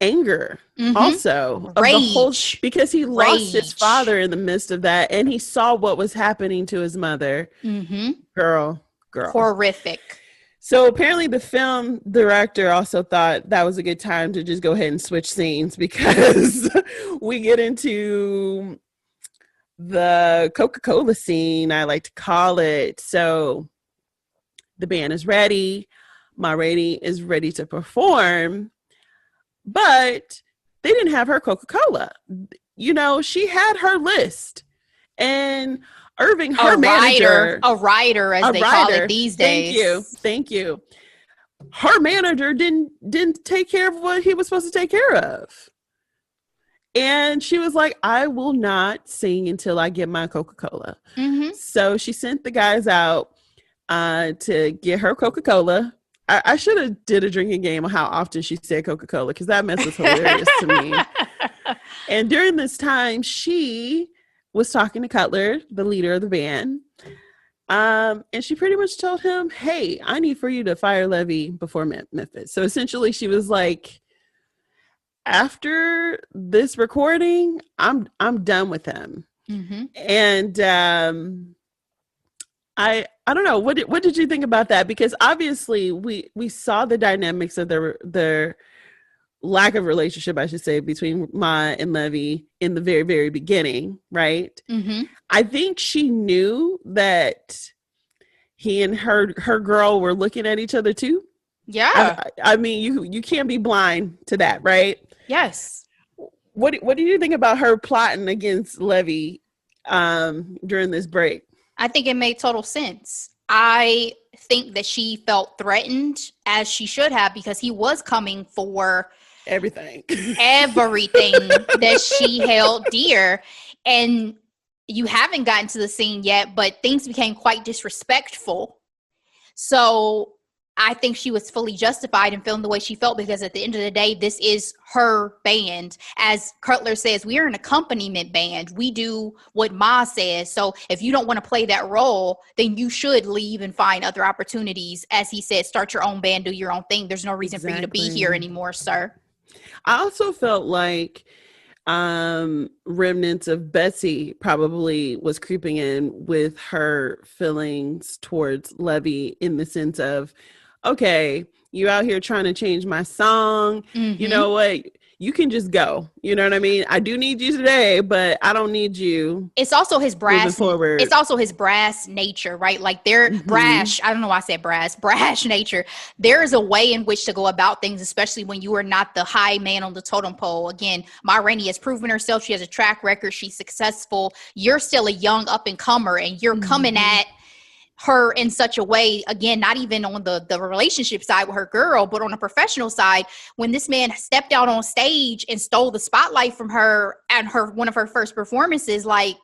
anger, Mm-hmm. also of the whole, because he lost his father in the midst of that, and he saw what was happening to his mother. Mm-hmm. Girl, horrific. So apparently the film director also thought that was a good time to just go ahead and switch scenes, because we get into the Coca-Cola scene, I like to call it. So the band is ready. Ma Rainey is ready to perform, but they didn't have her Coca-Cola. She had her list, and Irving, her manager, a writer, as they call it these days. Thank you. Her manager didn't take care of what he was supposed to take care of. And she was like, I will not sing until I get my Coca-Cola. Mm-hmm. So she sent the guys out to get her Coca-Cola. I should have did a drinking game on how often she said Coca-Cola, because that mess was hilarious to me. And during this time, she was talking to Cutler, the leader of the band. And she pretty much told him, hey, I need for you to fire Levy before Memphis. So essentially she was like, after this recording, I'm done with him. Mm-hmm. And I don't know, what did you think about that? Because obviously we saw the dynamics of their lack of relationship, I should say, between Ma and Levy in the very, very beginning, right? Mm-hmm. I think she knew that he and her girl were looking at each other too. Yeah. I mean, you can't be blind to that, right? Yes. What do you think about her plotting against Levy during this break? I think it made total sense. I think that she felt threatened, as she should have, because he was coming for everything that she held dear. And you haven't gotten to the scene yet, but things became quite disrespectful. So I think she was fully justified in feeling the way she felt, because at the end of the day, this is her band. As Cutler says, we are an accompaniment band. We do what Ma says. So if you don't want to play that role, then you should leave and find other opportunities. As he said, start your own band, do your own thing. There's no reason for you to be here anymore, sir. I also felt like remnants of Bessie probably was creeping in with her feelings towards Levy, in the sense of, okay, you out here trying to change my song. Mm-hmm. You know what? You can just go. You know what I mean? I do need you today, but I don't need you. It's also his brass. Forward. It's also his brass nature, right? Like they're brash. I don't know why I said brash nature. There is a way in which to go about things, especially when you are not the high man on the totem pole. Again, Ma Rainey has proven herself. She has a track record. She's successful. You're still a young up and comer, and you're coming at her in such a way, again, not even on the relationship side with her girl, but on a professional side, when this man stepped out on stage and stole the spotlight from her at one of her first performances, like,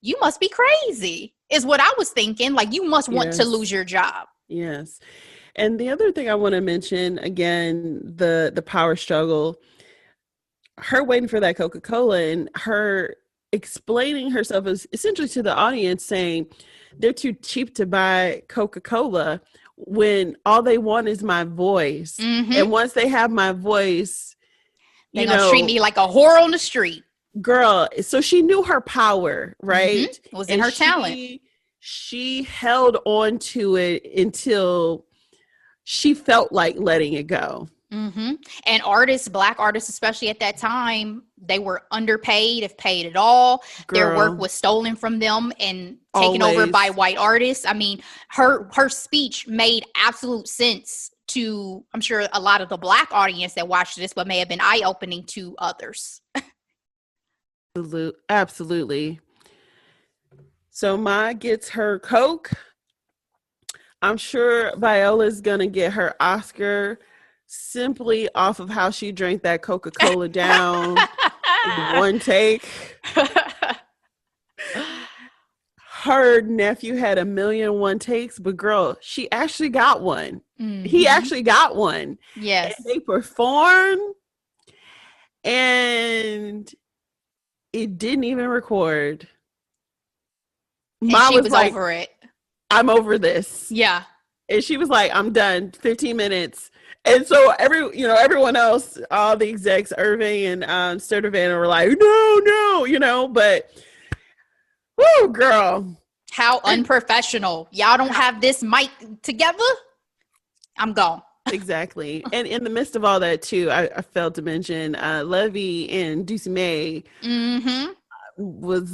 you must be crazy, is what I was thinking. Like, you must want to lose your job. Yes. And the other thing I want to mention, again, the power struggle, her waiting for that Coca-Cola and her explaining herself as essentially to the audience, saying they're too cheap to buy Coca-Cola when all they want is my voice. And once they have my voice, they're going to treat me like a whore on the street. Girl, so she knew her power, right? It was in her talent. She held on to it until she felt like letting it go. And artists, Black artists, especially at that time, they were underpaid, if paid at all. Girl. Their work was stolen from them and taken over by white artists. I mean, her speech made absolute sense to, I'm sure, a lot of the Black audience that watched this, but may have been eye-opening to others. Absolutely. So Ma gets her Coke. I'm sure Viola's gonna get her Oscar simply off of how she drank that Coca-Cola down in one take. Her nephew had 1,000,001 takes, but girl, she actually got one. He actually got one. Yes. And they performed, and it didn't even record. Mom was like, over it. I'm over this. Yeah. And she was like, I'm done. 15 minutes. And so everyone else, all the execs, Irving and Sturtevant, were like, no, but whoo, girl. How unprofessional. Y'all don't have this mic together? I'm gone. Exactly. And in the midst of all that too, I failed to mention Levy and Deucey May was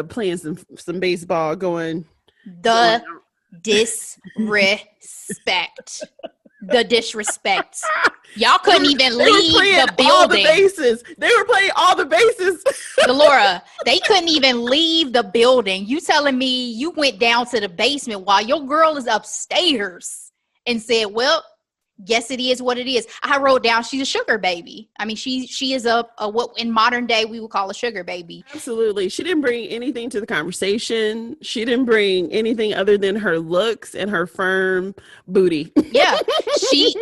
playing some baseball, going the disrespect. The disrespect. Y'all couldn't even leave the building. All the bases. They were playing all the bases. Delora, they couldn't even leave the building. You telling me you went down to the basement while your girl is upstairs and said, well, guess it is what it is. I wrote down she's a sugar baby. I mean, she is a what in modern day we would call a sugar baby. Absolutely. She didn't bring anything to the conversation. She didn't bring anything other than her looks and her firm booty. Yeah.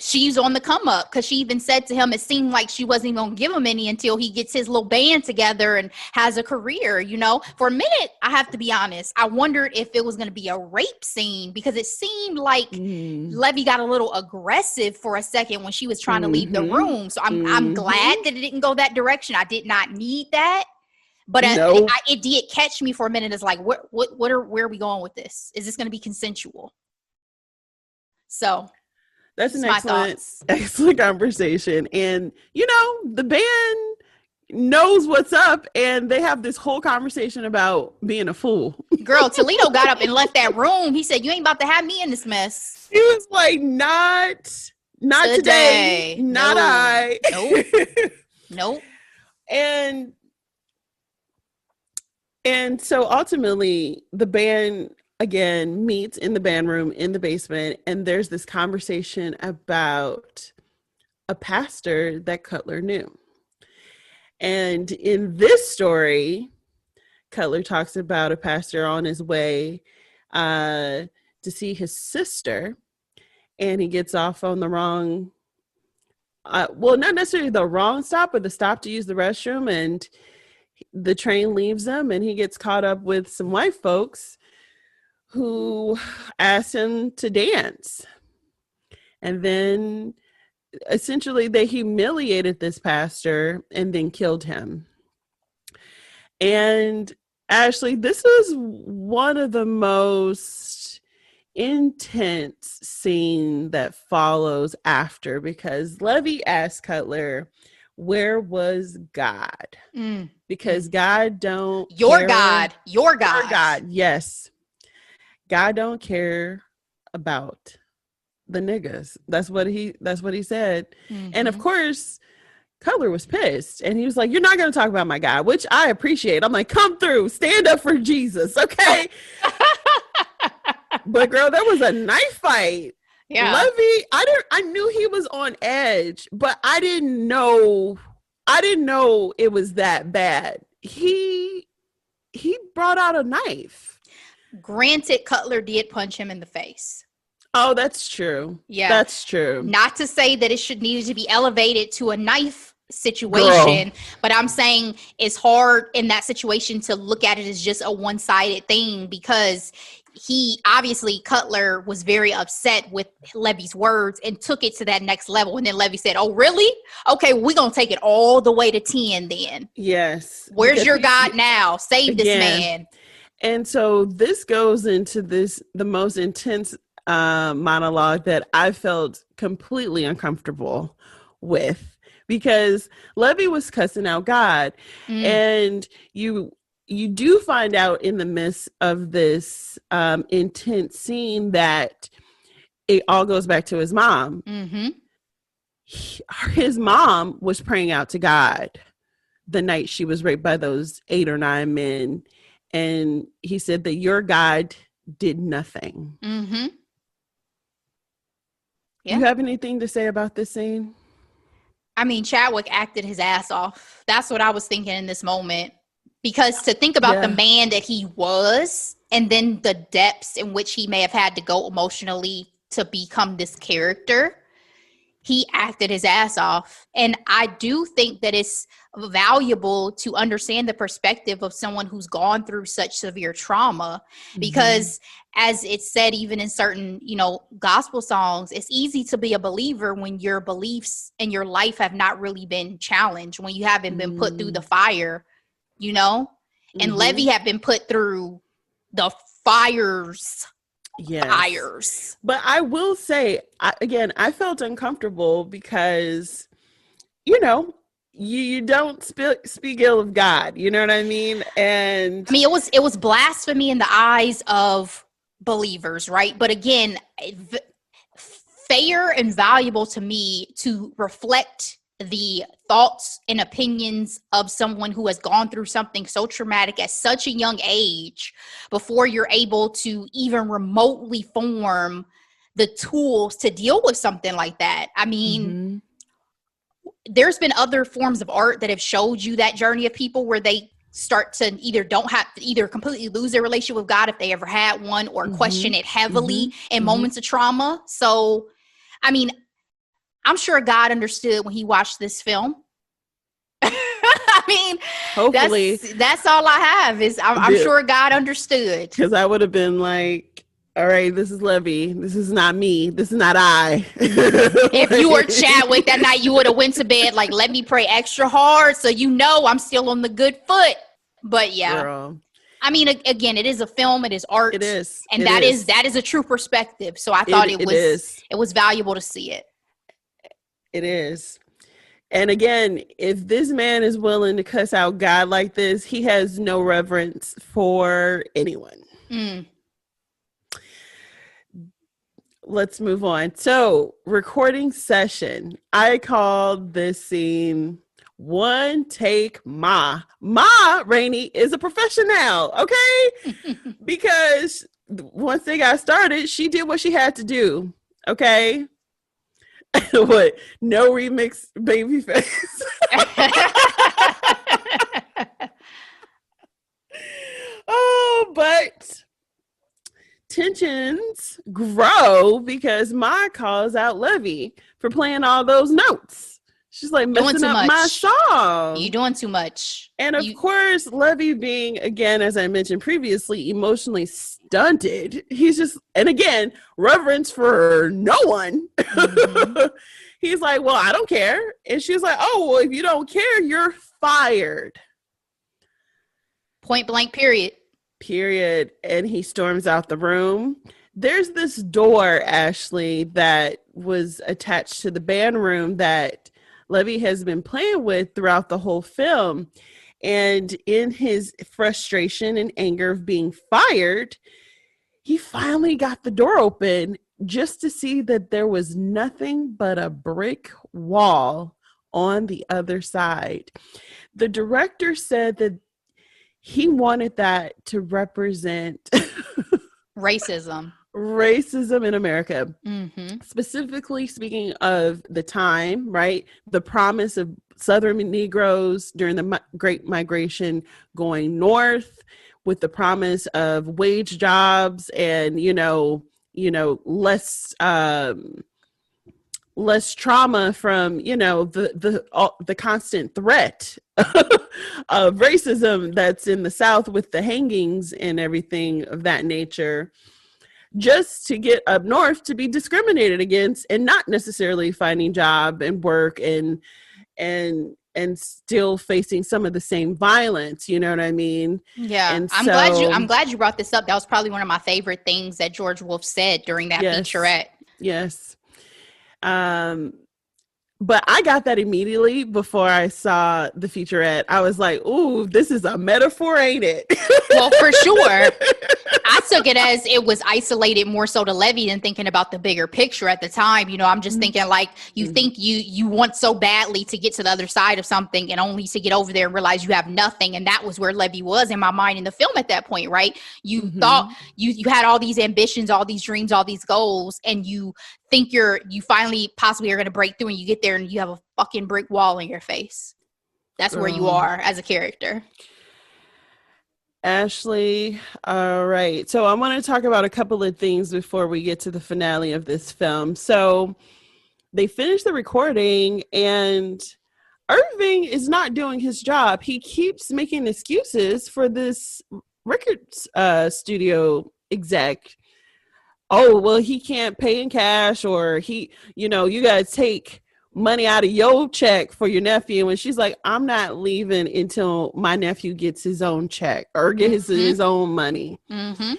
She's on the come up, because she even said to him, it seemed like she wasn't going to give him any until he gets his little band together and has a career. For a minute, I have to be honest, I wondered if it was going to be a rape scene, because it seemed like Levy got a little aggressive for a second when she was trying to leave the room. So I'm glad that it didn't go that direction. I did not need that, but it did catch me for a minute. It's like, where are we going with this? Is this going to be consensual? So that's an excellent conversation. And the band knows what's up, and they have this whole conversation about being a fool. Girl, Toledo got up and left that room. He said, you ain't about to have me in this mess. He was like, not today. Not no. I. Nope. And so ultimately the band again meets in the band room in the basement, and there's this conversation about a pastor that Cutler knew. And in this story, Cutler talks about a pastor on his way to see his sister, and he gets off on the wrong, well, not necessarily the wrong stop, but the stop to use the restroom, and the train leaves him, and he gets caught up with some white folks who ask him to dance. And then essentially they humiliated this pastor and then killed him. And Ashley, this was one of the most intense scene that follows after, because Levy asked Cutler, where was God? Because God don't your care. God. Your God, yes. God don't care about the niggas. That's what he said. And of course, Cutler was pissed, and he was like, you're not going to talk about my God, which I appreciate. I'm like, come through, stand up for Jesus, okay? But girl, there was a knife fight. Yeah. Levy, I knew he was on edge, but I didn't know it was that bad. He brought out a knife. Granted, Cutler did punch him in the face. Oh, that's true. Yeah. That's true. Not to say that it should need to be elevated to a knife situation, but I'm saying it's hard in that situation to look at it as just a one-sided thing, because Cutler was very upset with Levy's words and took it to that next level. And then Levy said, oh, really? Okay, we're going to take it all the way to 10 then. Yes. Where's your God now? Save this man. And so this goes into the most intense monologue that I felt completely uncomfortable with, because Levy was cussing out God. And you do find out in the midst of this intense scene that it all goes back to his mom. His mom was praying out to God the night she was raped by those 8 or 9 men. And he said that your God did nothing. Yeah. You have anything to say about this scene? I mean, Chadwick acted his ass off. That's what I was thinking in this moment. Because to think about the man that he was, and then the depths in which he may have had to go emotionally to become this character, he acted his ass off. And I do think that it's valuable to understand the perspective of someone who's gone through such severe trauma, because as it's said, even in certain, gospel songs, it's easy to be a believer when your beliefs and your life have not really been challenged, when you haven't been put through the fire, and Levy had been put through the fires. Fires. But I will say, I felt uncomfortable because, you don't speak ill of God. You know what I mean? And I mean, it was blasphemy in the eyes of believers, right? But again, fair and valuable to me to reflect the thoughts and opinions of someone who has gone through something so traumatic at such a young age before you're able to even remotely form the tools to deal with something like that. I mean, there's been other forms of art that have showed you that journey of people where they start to either completely lose their relationship with God if they ever had one, or question it heavily in moments of trauma. So, I mean, I'm sure God understood when he watched this film. I mean, hopefully that's all I have is I'm sure God understood. Because I would have been like, all right, this is Levy. This is not me. This is not I. If you were Chadwick that night, you would have went to bed like, let me pray extra hard so I'm still on the good foot. But yeah. Girl. I mean, again, it is a film. It is art. It is. And that is a true perspective. So I thought it was valuable to see it. It is. And again, if this man is willing to cuss out God like this, he has no reverence for anyone. Let's move on. So, recording session. I called this scene One Take Ma. Ma, Rainey, is a professional, okay? Because once they got started, she did what she had to do, okay? What? No remix baby face. But tensions grow because Ma calls out Levy for playing all those notes. She's like, messing up my song. You doing too much. And of course, Levy being, again, as I mentioned previously, emotionally stunted. He's just, and again, reverence for no one. Mm-hmm. He's like, well, I don't care. And she's like, oh, well, if you don't care, you're fired. Point blank, period. Period. And he storms out the room. There's this door, Ashley, that was attached to the band room that Levy has been playing with throughout the whole film. And in his frustration and anger of being fired, he finally got the door open just to see that there was nothing but a brick wall on the other side. The director said that he wanted that to represent racism in America. Mm-hmm. Specifically speaking of the time, right? The promise of Southern Negroes during the Great Migration going north with the promise of wage jobs and, less trauma from, the constant threat of racism that's in the South with the hangings and everything of that nature, just to get up north to be discriminated against and not necessarily finding job and work and still facing some of the same violence. You know what I mean? Yeah. And I'm glad you brought this up. That was probably one of my favorite things that George Wolfe said during that featurette. Yes. But I got that immediately before I saw the featurette. I was like, ooh, this is a metaphor, ain't it? Well, for sure. I took it as it was isolated more so to Levy than thinking about the bigger picture at the time. I'm just thinking like you think you want so badly to get to the other side of something and only to get over there and realize you have nothing. And that was where Levy was in my mind in the film at that point, right? You thought you had all these ambitions, all these dreams, all these goals, and you think you finally possibly are going to break through, and you get there and you have a fucking brick wall in your face. That's where you are as a character. Ashley, all right. So I want to talk about a couple of things before we get to the finale of this film. So they finished the recording and Irving is not doing his job. He keeps making excuses for this record studio exec. Oh, well, he can't pay in cash, or you got to take money out of your check for your nephew. And she's like, I'm not leaving until my nephew gets his own check or gets his own money. Mm-hmm.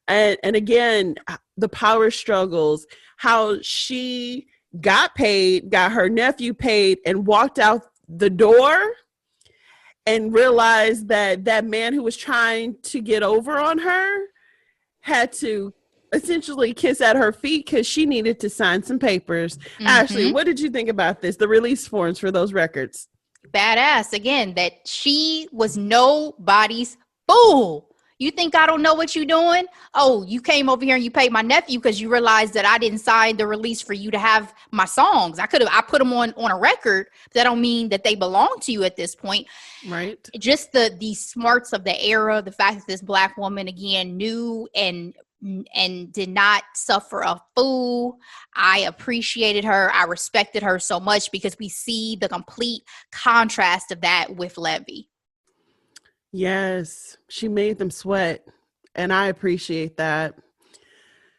And again, the power struggles, how she got her nephew paid and walked out the door and realized that man who was trying to get over on her had to essentially kiss at her feet because she needed to sign some papers. Mm-hmm. Ashley, what did you think about this? The release forms for those records. Badass. Again, that she was nobody's fool. You think I don't know what you're doing? Oh, you came over here and you paid my nephew because you realized that I didn't sign the release for you to have my songs. I put them on a record. But that don't mean that they belong to you at this point. Right. Just the smarts of the era, the fact that this Black woman again knew and did not suffer a fool. I appreciated her. I respected her so much because we see the complete contrast of that with Levy. Yes, she made them sweat, and I appreciate that.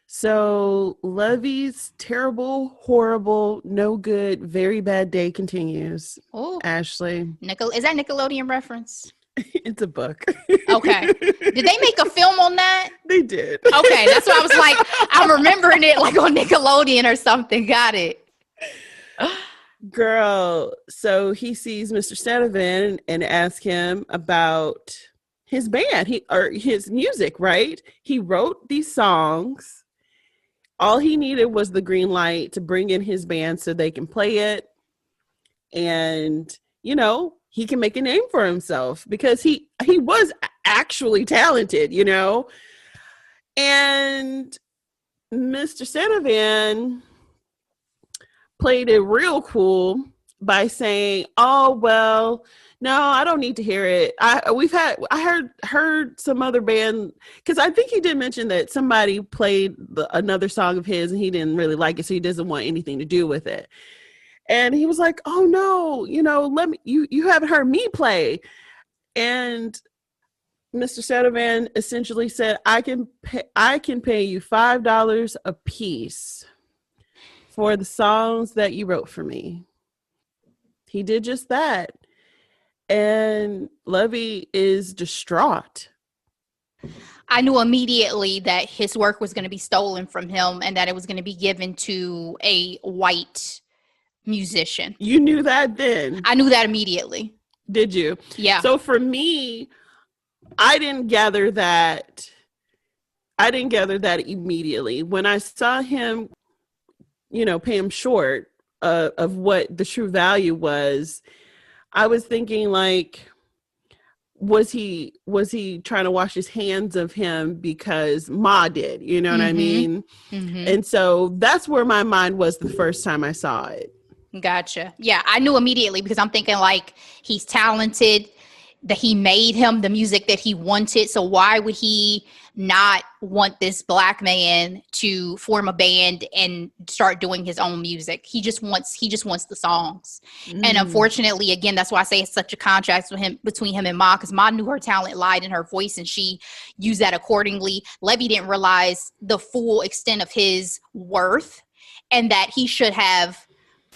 So Levy's terrible, horrible, no good, very bad day continues. Oh, Ashley. Is that Nickelodeon reference? It's a book. Okay. Did they make a film on that? They did. Okay, that's why I was like, I'm remembering it like on Nickelodeon or something. Got it. Girl, so he sees Mr. Stanovan and asks him about his band, his music, right? He wrote these songs. All he needed was the green light to bring in his band so they can play it. And, he can make a name for himself because he was actually talented, And Mr. Stanovan played it real cool by saying, "Oh well, no, I don't need to hear it." I heard some other band, because I think he did mention that somebody played another song of his and he didn't really like it, so he doesn't want anything to do with it. And he was like, "Oh no, let me. You haven't heard me play." And Mr. Setovan essentially said, I can pay you $5 a piece for the songs that you wrote for me." He did just that. And Levy is distraught. I knew immediately that his work was going to be stolen from him and that it was going to be given to a white musician. You knew that then? I knew that immediately. Did you? Yeah. So for me, I didn't gather that immediately. When I saw him, pay him short of what the true value was, I was thinking, like, was he trying to wash his hands of him because Ma did? You know what I mean? Mm-hmm. And so that's where my mind was the first time I saw it. Gotcha. Yeah, I knew immediately because I'm thinking, like, he's talented, that he made him the music that he wanted. So why would he not want this black man to form a band and start doing his own music? He just wants the songs. And unfortunately, again, that's why I say it's such a contrast between him and Ma, because Ma knew her talent lied in her voice and she used that accordingly. Levy didn't realize the full extent of his worth and that he should have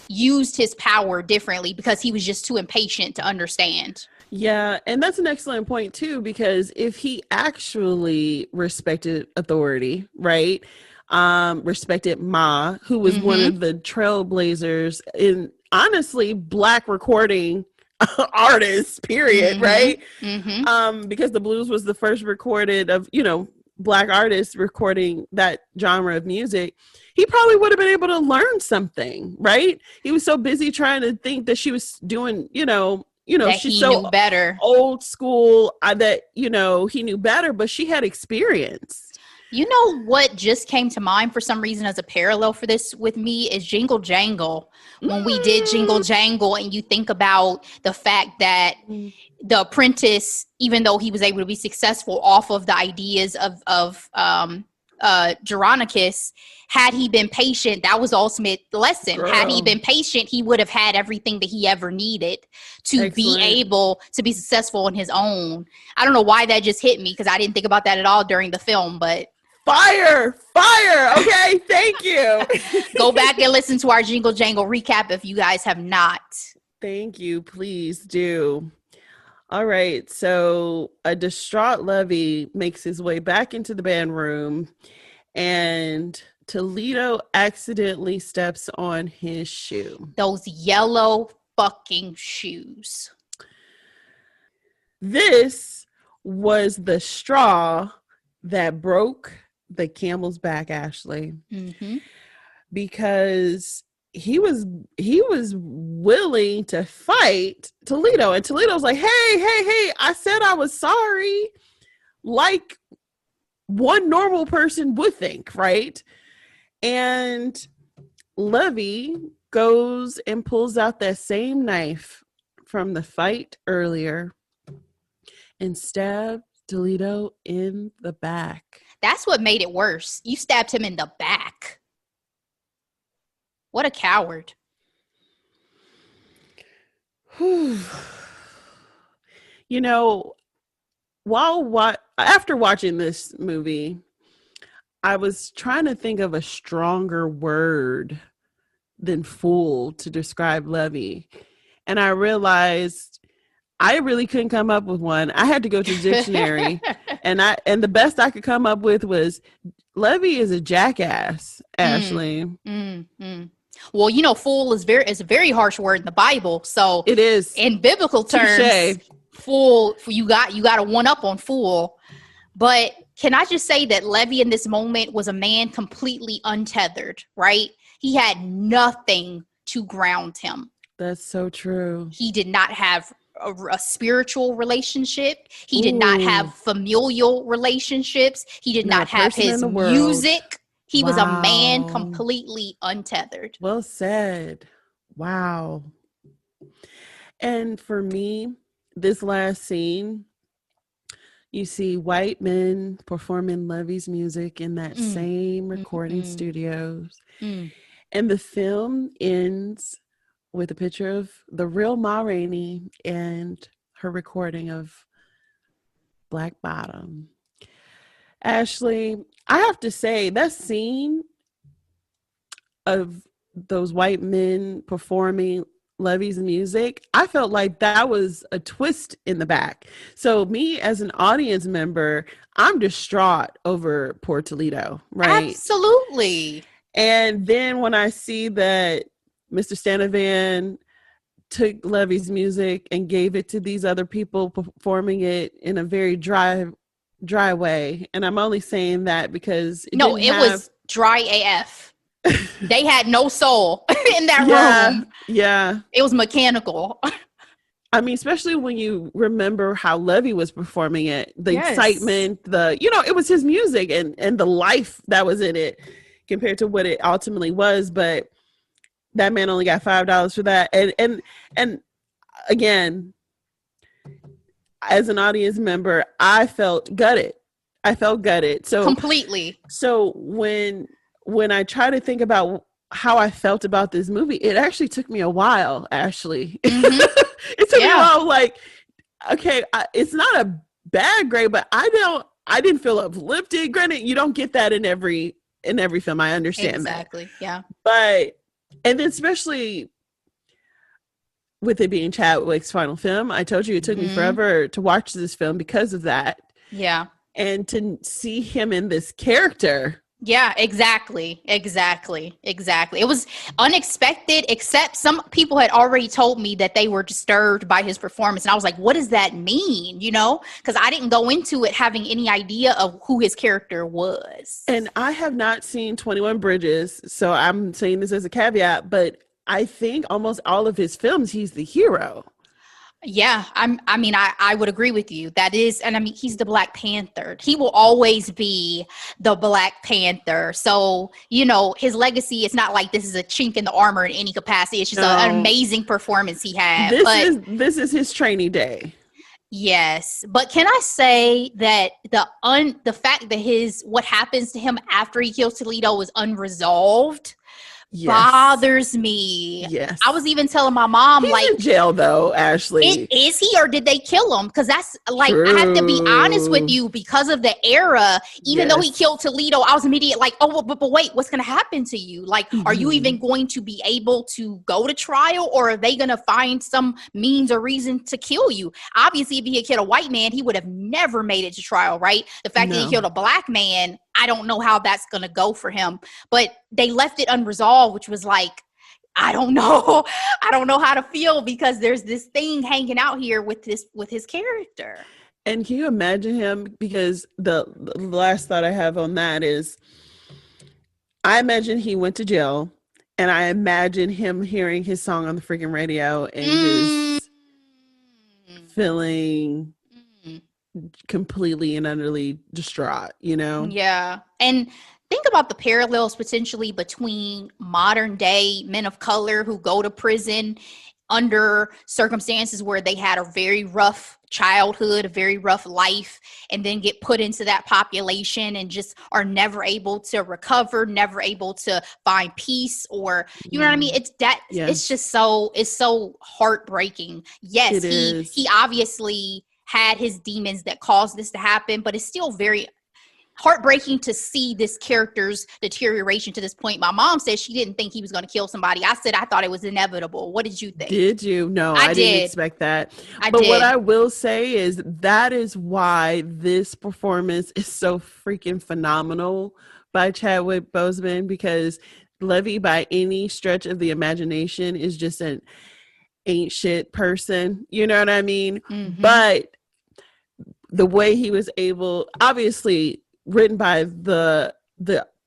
used his power differently because he was just too impatient to understand. Yeah, and that's an excellent point too, because if he actually respected authority, right? Respected Ma, who was one of the trailblazers in, honestly, black recording artists, period, right? Because the blues was the first recorded of, black artists recording that genre of music. He probably would have been able to learn something, right? He was so busy trying to think that she was doing, that she's he so knew better, old school, that, he knew better, but she had experience. You know what just came to mind for some reason as a parallel for this with me is Jingle Jangle. When we did Jingle Jangle, and you think about the fact that the apprentice, even though he was able to be successful off of the ideas of Geronicus, had he been patient, that was the ultimate lesson. Girl. Had he been patient, he would have had everything that he ever needed to be able to be successful on his own. I don't know why that just hit me because I didn't think about that at all during the film, but fire. Okay, thank you. Go back and listen to our Jingle Jangle recap if you guys have not. Thank you. Please do. All right. So a distraught Levy makes his way back into the band room, and Toledo accidentally steps on his shoe. Those yellow fucking shoes. This was the straw that broke the camel's back, Ashley. Because he was willing to fight Toledo, and Toledo's like, hey, I said I was sorry, like one normal person would think, right? And Levy goes and pulls out that same knife from the fight earlier and stabs Toledo in the back. That's what made it worse. You stabbed him in the back. What a coward. After watching this movie, I was trying to think of a stronger word than fool to describe Levy. And I realized I really couldn't come up with one. I had to go to the dictionary and the best I could come up with was Levy is a jackass, Ashley. Well, fool is a very harsh word in the Bible. So it is. In biblical terms, touché. Fool, you got a one up on fool. But can I just say that Levy in this moment was a man completely untethered, right? He had nothing to ground him. That's so true. He did not have a spiritual relationship. He did not have familial relationships. He did not have his music. He was a man completely untethered. Well said. Wow. And for me, this last scene, you see white men performing Levy's music in that Mm, same mm, recording mm, studios. mm. And the film ends with a picture of the real Ma Rainey and her recording of Black Bottom. Ashley, I have to say, that scene of those white men performing Levy's music, I felt like that was a twist in the back. So me as an audience member, I'm distraught over Poor Toledo, right? Absolutely. And then when I see that Mr. Stanavan took Levy's music and gave it to these other people performing it in a very dry way, and I'm only saying that because it No, didn't it have was dry AF. They had no soul in that yeah, room. yeah. It was mechanical. I mean, especially when you remember how Levy was performing it, the Yes. excitement, it was his music and the life that was in it compared to what it ultimately was. But that man only got $5 for that. And again, as an audience member, I felt gutted. So Completely. when I try to think about how I felt about this movie, it actually took me a while, Ashley. Mm-hmm. It took me a Yeah. while, like, okay, it's not a bad grade, but I didn't feel uplifted. Granted, you don't get that in every film. I understand that. Exactly. Yeah. But, and then especially with it being Chadwick's final film, I told you it took me Mm-hmm. forever to watch this film because of that. Yeah. And to see him in this character. Yeah, exactly. It was unexpected, except some people had already told me that they were disturbed by his performance. And I was like, what does that mean? Because I didn't go into it having any idea of who his character was. And I have not seen 21 Bridges, so I'm saying this as a caveat, but I think almost all of his films, he's the hero. Yeah, I would agree with you. That is, and I mean, he's the Black Panther. He will always be the Black Panther. So, his legacy, it's not like this is a chink in the armor in any capacity. It's just an amazing performance he had. This is his training day. Yes, but can I say that the fact that what happens to him after he kills Toledo is unresolved? Yes. Bothers me. Yes. I was even telling my mom, he's in jail though, Ashley. Is he, or did they kill him? Because that's True. I have to be honest with you, because of the era, even though he killed Toledo, I was immediate like, oh, but wait, what's going to happen to you? Like, are you even going to be able to go to trial, or are they going to find some means or reason to kill you? Obviously, if he had killed a white man, he would have never made it to trial, right? The fact that he killed a Black man, I don't know how that's going to go for him, but they left it unresolved, which was like, I don't know. I don't know how to feel, because there's this thing hanging out here with his character. And can you imagine him? Because the last thought I have on that is, I imagine he went to jail, and I imagine him hearing his song on the freaking radio and just feeling completely and utterly distraught, Yeah. And think about the parallels potentially between modern day men of color who go to prison under circumstances where they had a very rough childhood, a very rough life, and then get put into that population and just are never able to recover, never able to find peace, or you know what I mean? It's just so heartbreaking. Yes, he obviously had his demons that caused this to happen, but it's still very heartbreaking to see this character's deterioration to this point. My mom said she didn't think he was going to kill somebody. I said I thought it was inevitable. What did you think? Did you? No, I didn't expect that. But what I will say is that is why this performance is so freaking phenomenal by Chadwick Boseman, because Levy, by any stretch of the imagination, is just an ain't shit person. You know what I mean? Mm-hmm. But the way he was able, obviously written by the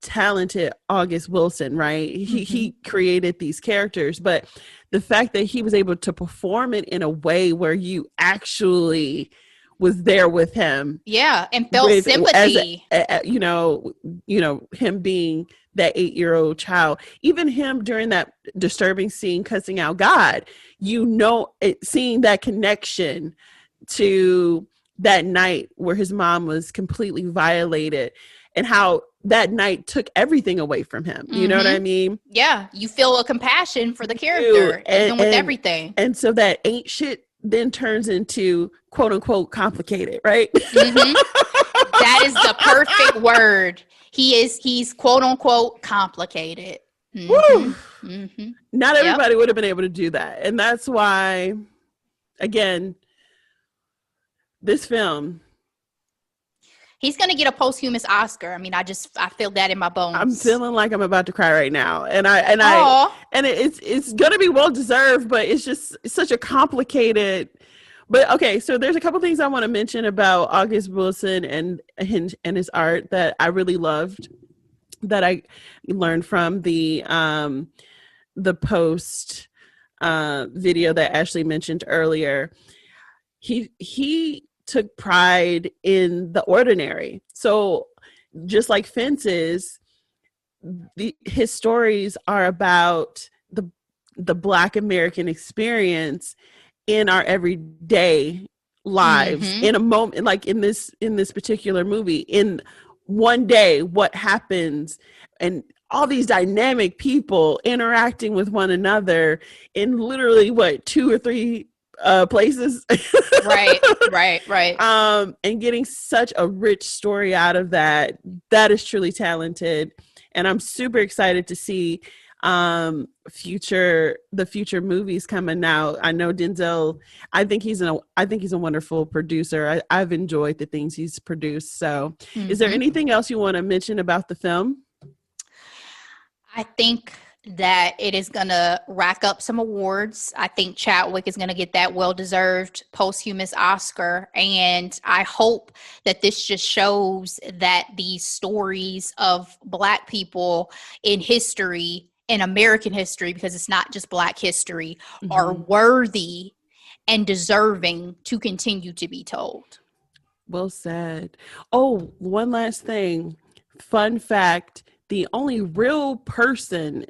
talented August Wilson, right? He created these characters, but the fact that he was able to perform it in a way where you actually was there with him. Yeah, and felt with sympathy. Him being that 8-year-old child, even him during that disturbing scene cussing out God, seeing that connection to that night where his mom was completely violated and how that night took everything away from him. You know what I mean? Yeah, you feel a compassion for the character, even with everything. And so that ain't shit then turns into quote unquote complicated, right? That is the perfect word. He's quote unquote complicated. Not everybody would have been able to do that. And that's why, again, this film, he's going to get a posthumous Oscar. I mean, I feel that in my bones. I'm feeling like I'm about to cry right now. And it's going to be well deserved, but it's just such a complicated. But okay, so there's a couple things I want to mention about August Wilson and his art that I really loved, that I learned from the post video that Ashley mentioned earlier. He took pride in the ordinary. So just like Fences, his stories are about the Black American experience in our everyday lives, in a moment, like in this particular movie, in one day, what happens, and all these dynamic people interacting with one another in literally 2 or 3 places. right. And getting such a rich story out of that is truly talented. And I'm super excited to see the future movies coming out. I know Denzel, I think he's a wonderful producer. I've enjoyed the things he's produced. So is there anything else you want to mention about the film? I think that it is going to rack up some awards. I think Chadwick is going to get that well-deserved posthumous Oscar. And I hope that this just shows that these stories of Black people in history, in American history, because it's not just Black history, are worthy and deserving to continue to be told. Well said. Oh, one last thing. Fun fact, the only real person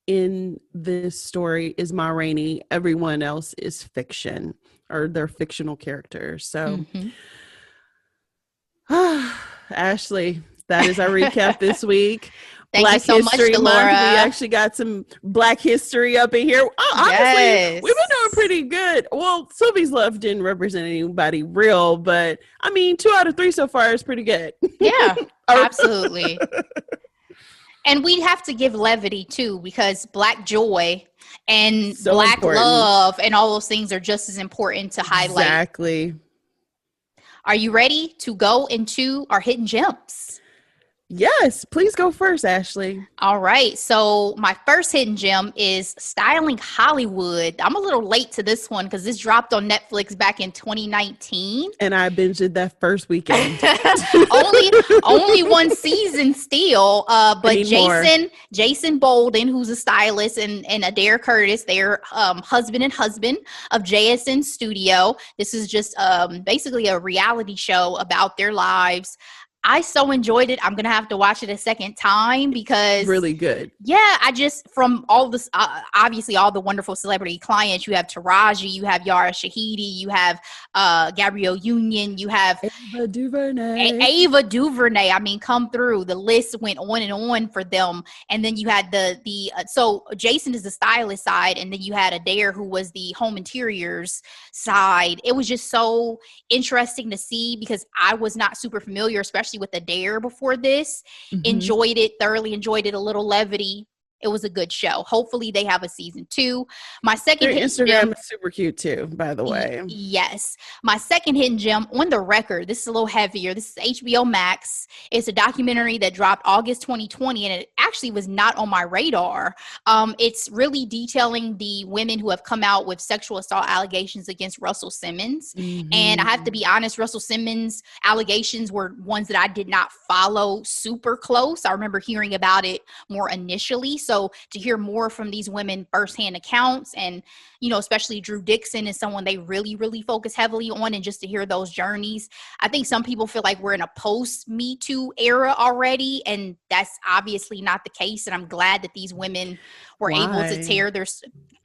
in this story is Ma Rainey. Everyone else is fiction, or they're fictional characters. So, Ashley, that is our recap this week. Thank you so much, Delora. Month. We actually got some Black history up in here. Honestly, we've been doing pretty good. Well, Sylvie's Love didn't represent anybody real, but I mean, 2 out of 3 so far is pretty good. Yeah, absolutely. And we have to give levity too, because Black joy and so Black important. Love and all those things are just as important to highlight. Exactly. Are you ready to go into our hidden gems? Yes, please go first, Ashley. All right. So my first hidden gem is Styling Hollywood. I'm a little late to this one because this dropped on Netflix back in 2019. And I binged it that first weekend. only one season still. But Jason Bolden, who's a stylist, and Adair Curtis, they're husband and husband of JSN Studio. This is just basically a reality show about their lives. I so enjoyed it. I'm going to have to watch it a second time because really good. Yeah. I just, from all this, obviously all the wonderful celebrity clients, you have Taraji, you have Yara Shahidi, you have Gabrielle Union, you have Ava DuVernay. I mean, come through. The list went on and on for them. And then you had so Jason is the stylist side, and then you had Adair, who was the home interiors side. It was just so interesting to see because I was not super familiar, especially with Adair before this. Thoroughly enjoyed it. A little levity. It was a good show. Hopefully they have a season 2. My second hidden Instagram is super cute too, by the way. Yes. My second hidden gem, On the Record. This is a little heavier. This is HBO Max. It's a documentary that dropped August 2020, and it actually was not on my radar. It's really detailing the women who have come out with sexual assault allegations against Russell Simmons. And I have to be honest, Russell Simmons' allegations were ones that I did not follow super close. I remember hearing about it more initially. So to hear more from these women firsthand accounts, and, you know, especially Drew Dixon is someone they really, really focus heavily on, and just to hear those journeys. I think some people feel like we're in a post Me Too era already, and that's obviously not the case. And I'm glad that these women were able to tear their,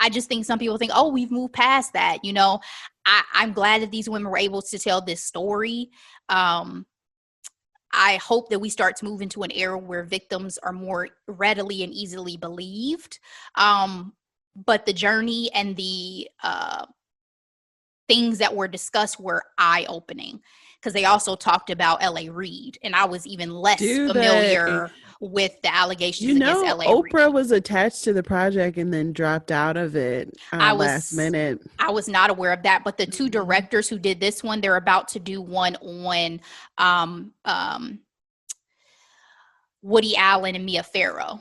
I just think some people think, oh, we've moved past that. You know, I'm glad that these women were able to tell this story. I hope that we start to move into an era where victims are more readily and easily believed. But the journey and the things that were discussed were eye-opening, because they also talked about L.A. Reid, and I was even less familiar with the allegations against L.A. Oprah Reid. was attached to the project and then dropped out of it last minute. I was not aware of that, but the two directors who did this one, they're about to do one on Woody Allen and Mia Farrow.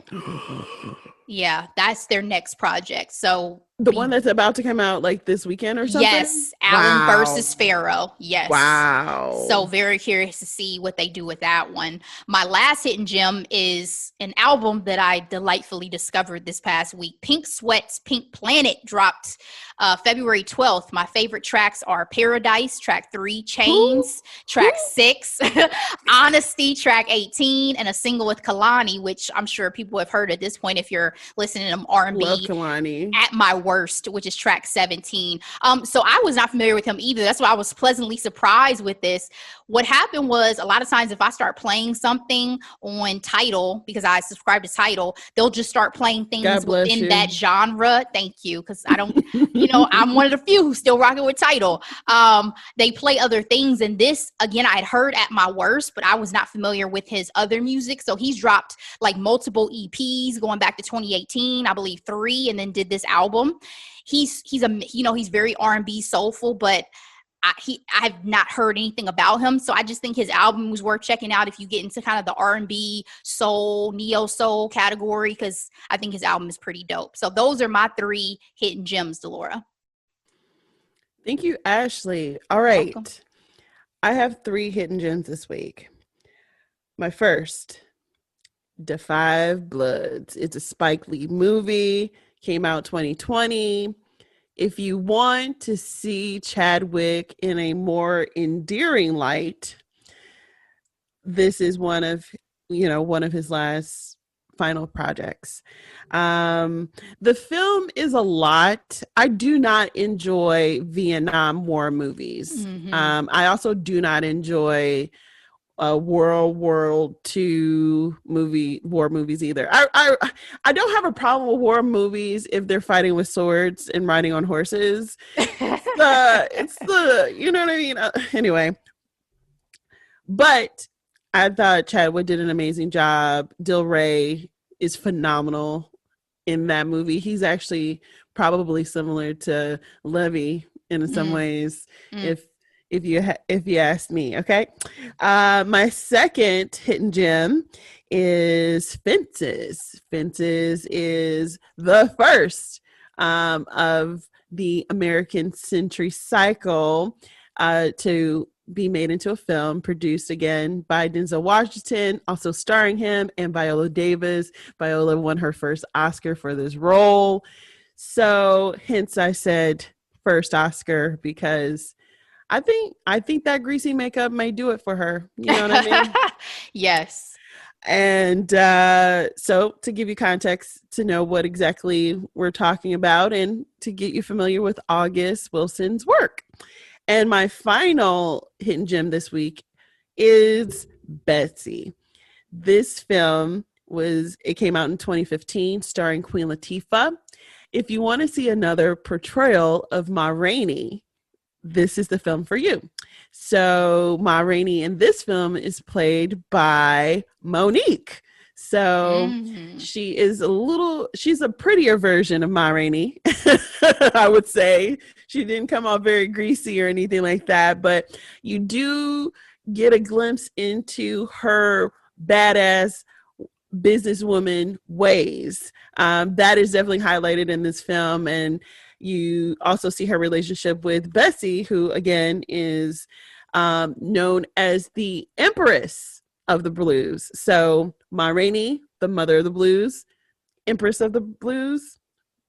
Yeah, that's their next project. So the one that's about to come out like this weekend or something? Yes, Allen versus Farrow. Yes. Wow. So very curious to see what they do with that one. My last hidden gem is an album that I delightfully discovered this past week. Pink Sweat's Pink Planet dropped February 12th. My favorite tracks are Paradise, track 3, Chains, track 6, Honesty, track 18, and a single with Kalani, which I'm sure people have heard at this point if you're listening to R&B. Love Kalani. At My Worst, which is track 17. So I was not familiar with him either. That's why I was pleasantly surprised with this. What happened was, a lot of times if I start playing something on Tidal, because I subscribe to Tidal, they'll just start playing things within that genre. Thank you. Because I don't, you know, I'm one of the few who's still rocking with Tidal. They play other things. And this, again, I had heard At My Worst, but I was not familiar with his other music. So he's dropped like multiple EPs going back to 2018, I believe 3, and then did this album. He's very R&B soulful, but I've not heard anything about him. So I just think his album was worth checking out if you get into kind of the R&B soul, neo soul category, because I think his album is pretty dope. So those are my 3 hidden gems, Delora. Thank you, Ashley. All right. Welcome. I have 3 hidden gems this week. My first, Da 5 Bloods. It's a Spike Lee movie, came out 2020. If you want to see Chadwick in a more endearing light, this is one of his last final projects. The film is a lot. I do not enjoy Vietnam War movies. Mm-hmm. I also do not enjoy World War II war movies either. I don't have a problem with war movies if they're fighting with swords and riding on horses. It's the you know what I mean? Anyway, but I thought Chadwick did an amazing job. Del Rey is phenomenal in that movie. He's actually probably similar to Levy in some ways, if you ask me. Okay. My second hidden gem is Fences. Fences is the first of the American Century Cycle to be made into a film, produced again by Denzel Washington, also starring him, and Viola Davis. Viola won her first Oscar for this role. So hence I said first Oscar, because I think that greasy makeup may do it for her. You know what I mean? Yes. And so to give you context to know what exactly we're talking about and to get you familiar with August Wilson's work. And my final hidden gem this week is Bessie. This film came out in 2015, starring Queen Latifah. If you want to see another portrayal of Ma Rainey, this is the film for you. So Ma Rainey in this film is played by Monique. So she's a prettier version of Ma Rainey, I would say. She didn't come off very greasy or anything like that, but you do get a glimpse into her badass businesswoman ways. That is definitely highlighted in this film. And you also see her relationship with Bessie, who again is known as the Empress of the Blues. So Ma Rainey, the mother of the blues, Empress of the Blues,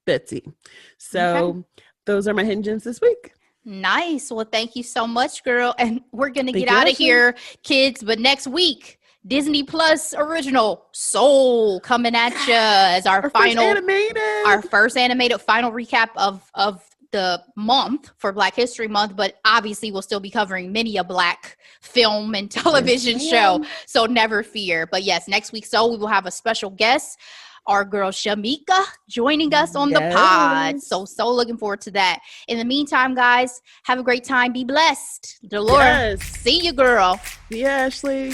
Betsy. Okay. So those are my hinges this week. Nice. Well, thank you so much, girl. And we're going to Thank get you, out of Ashley. here, kids. But next week, Disney Plus original Soul coming at you as our first animated final recap of the month for Black History Month. But obviously, we'll still be covering many a Black film and television show. So never fear. But yes, next week, Soul, we will have a special guest, our girl Shamika, joining us on the pod. So looking forward to that. In the meantime, guys, have a great time. Be blessed. Delora, see you, girl. See you, Ashley.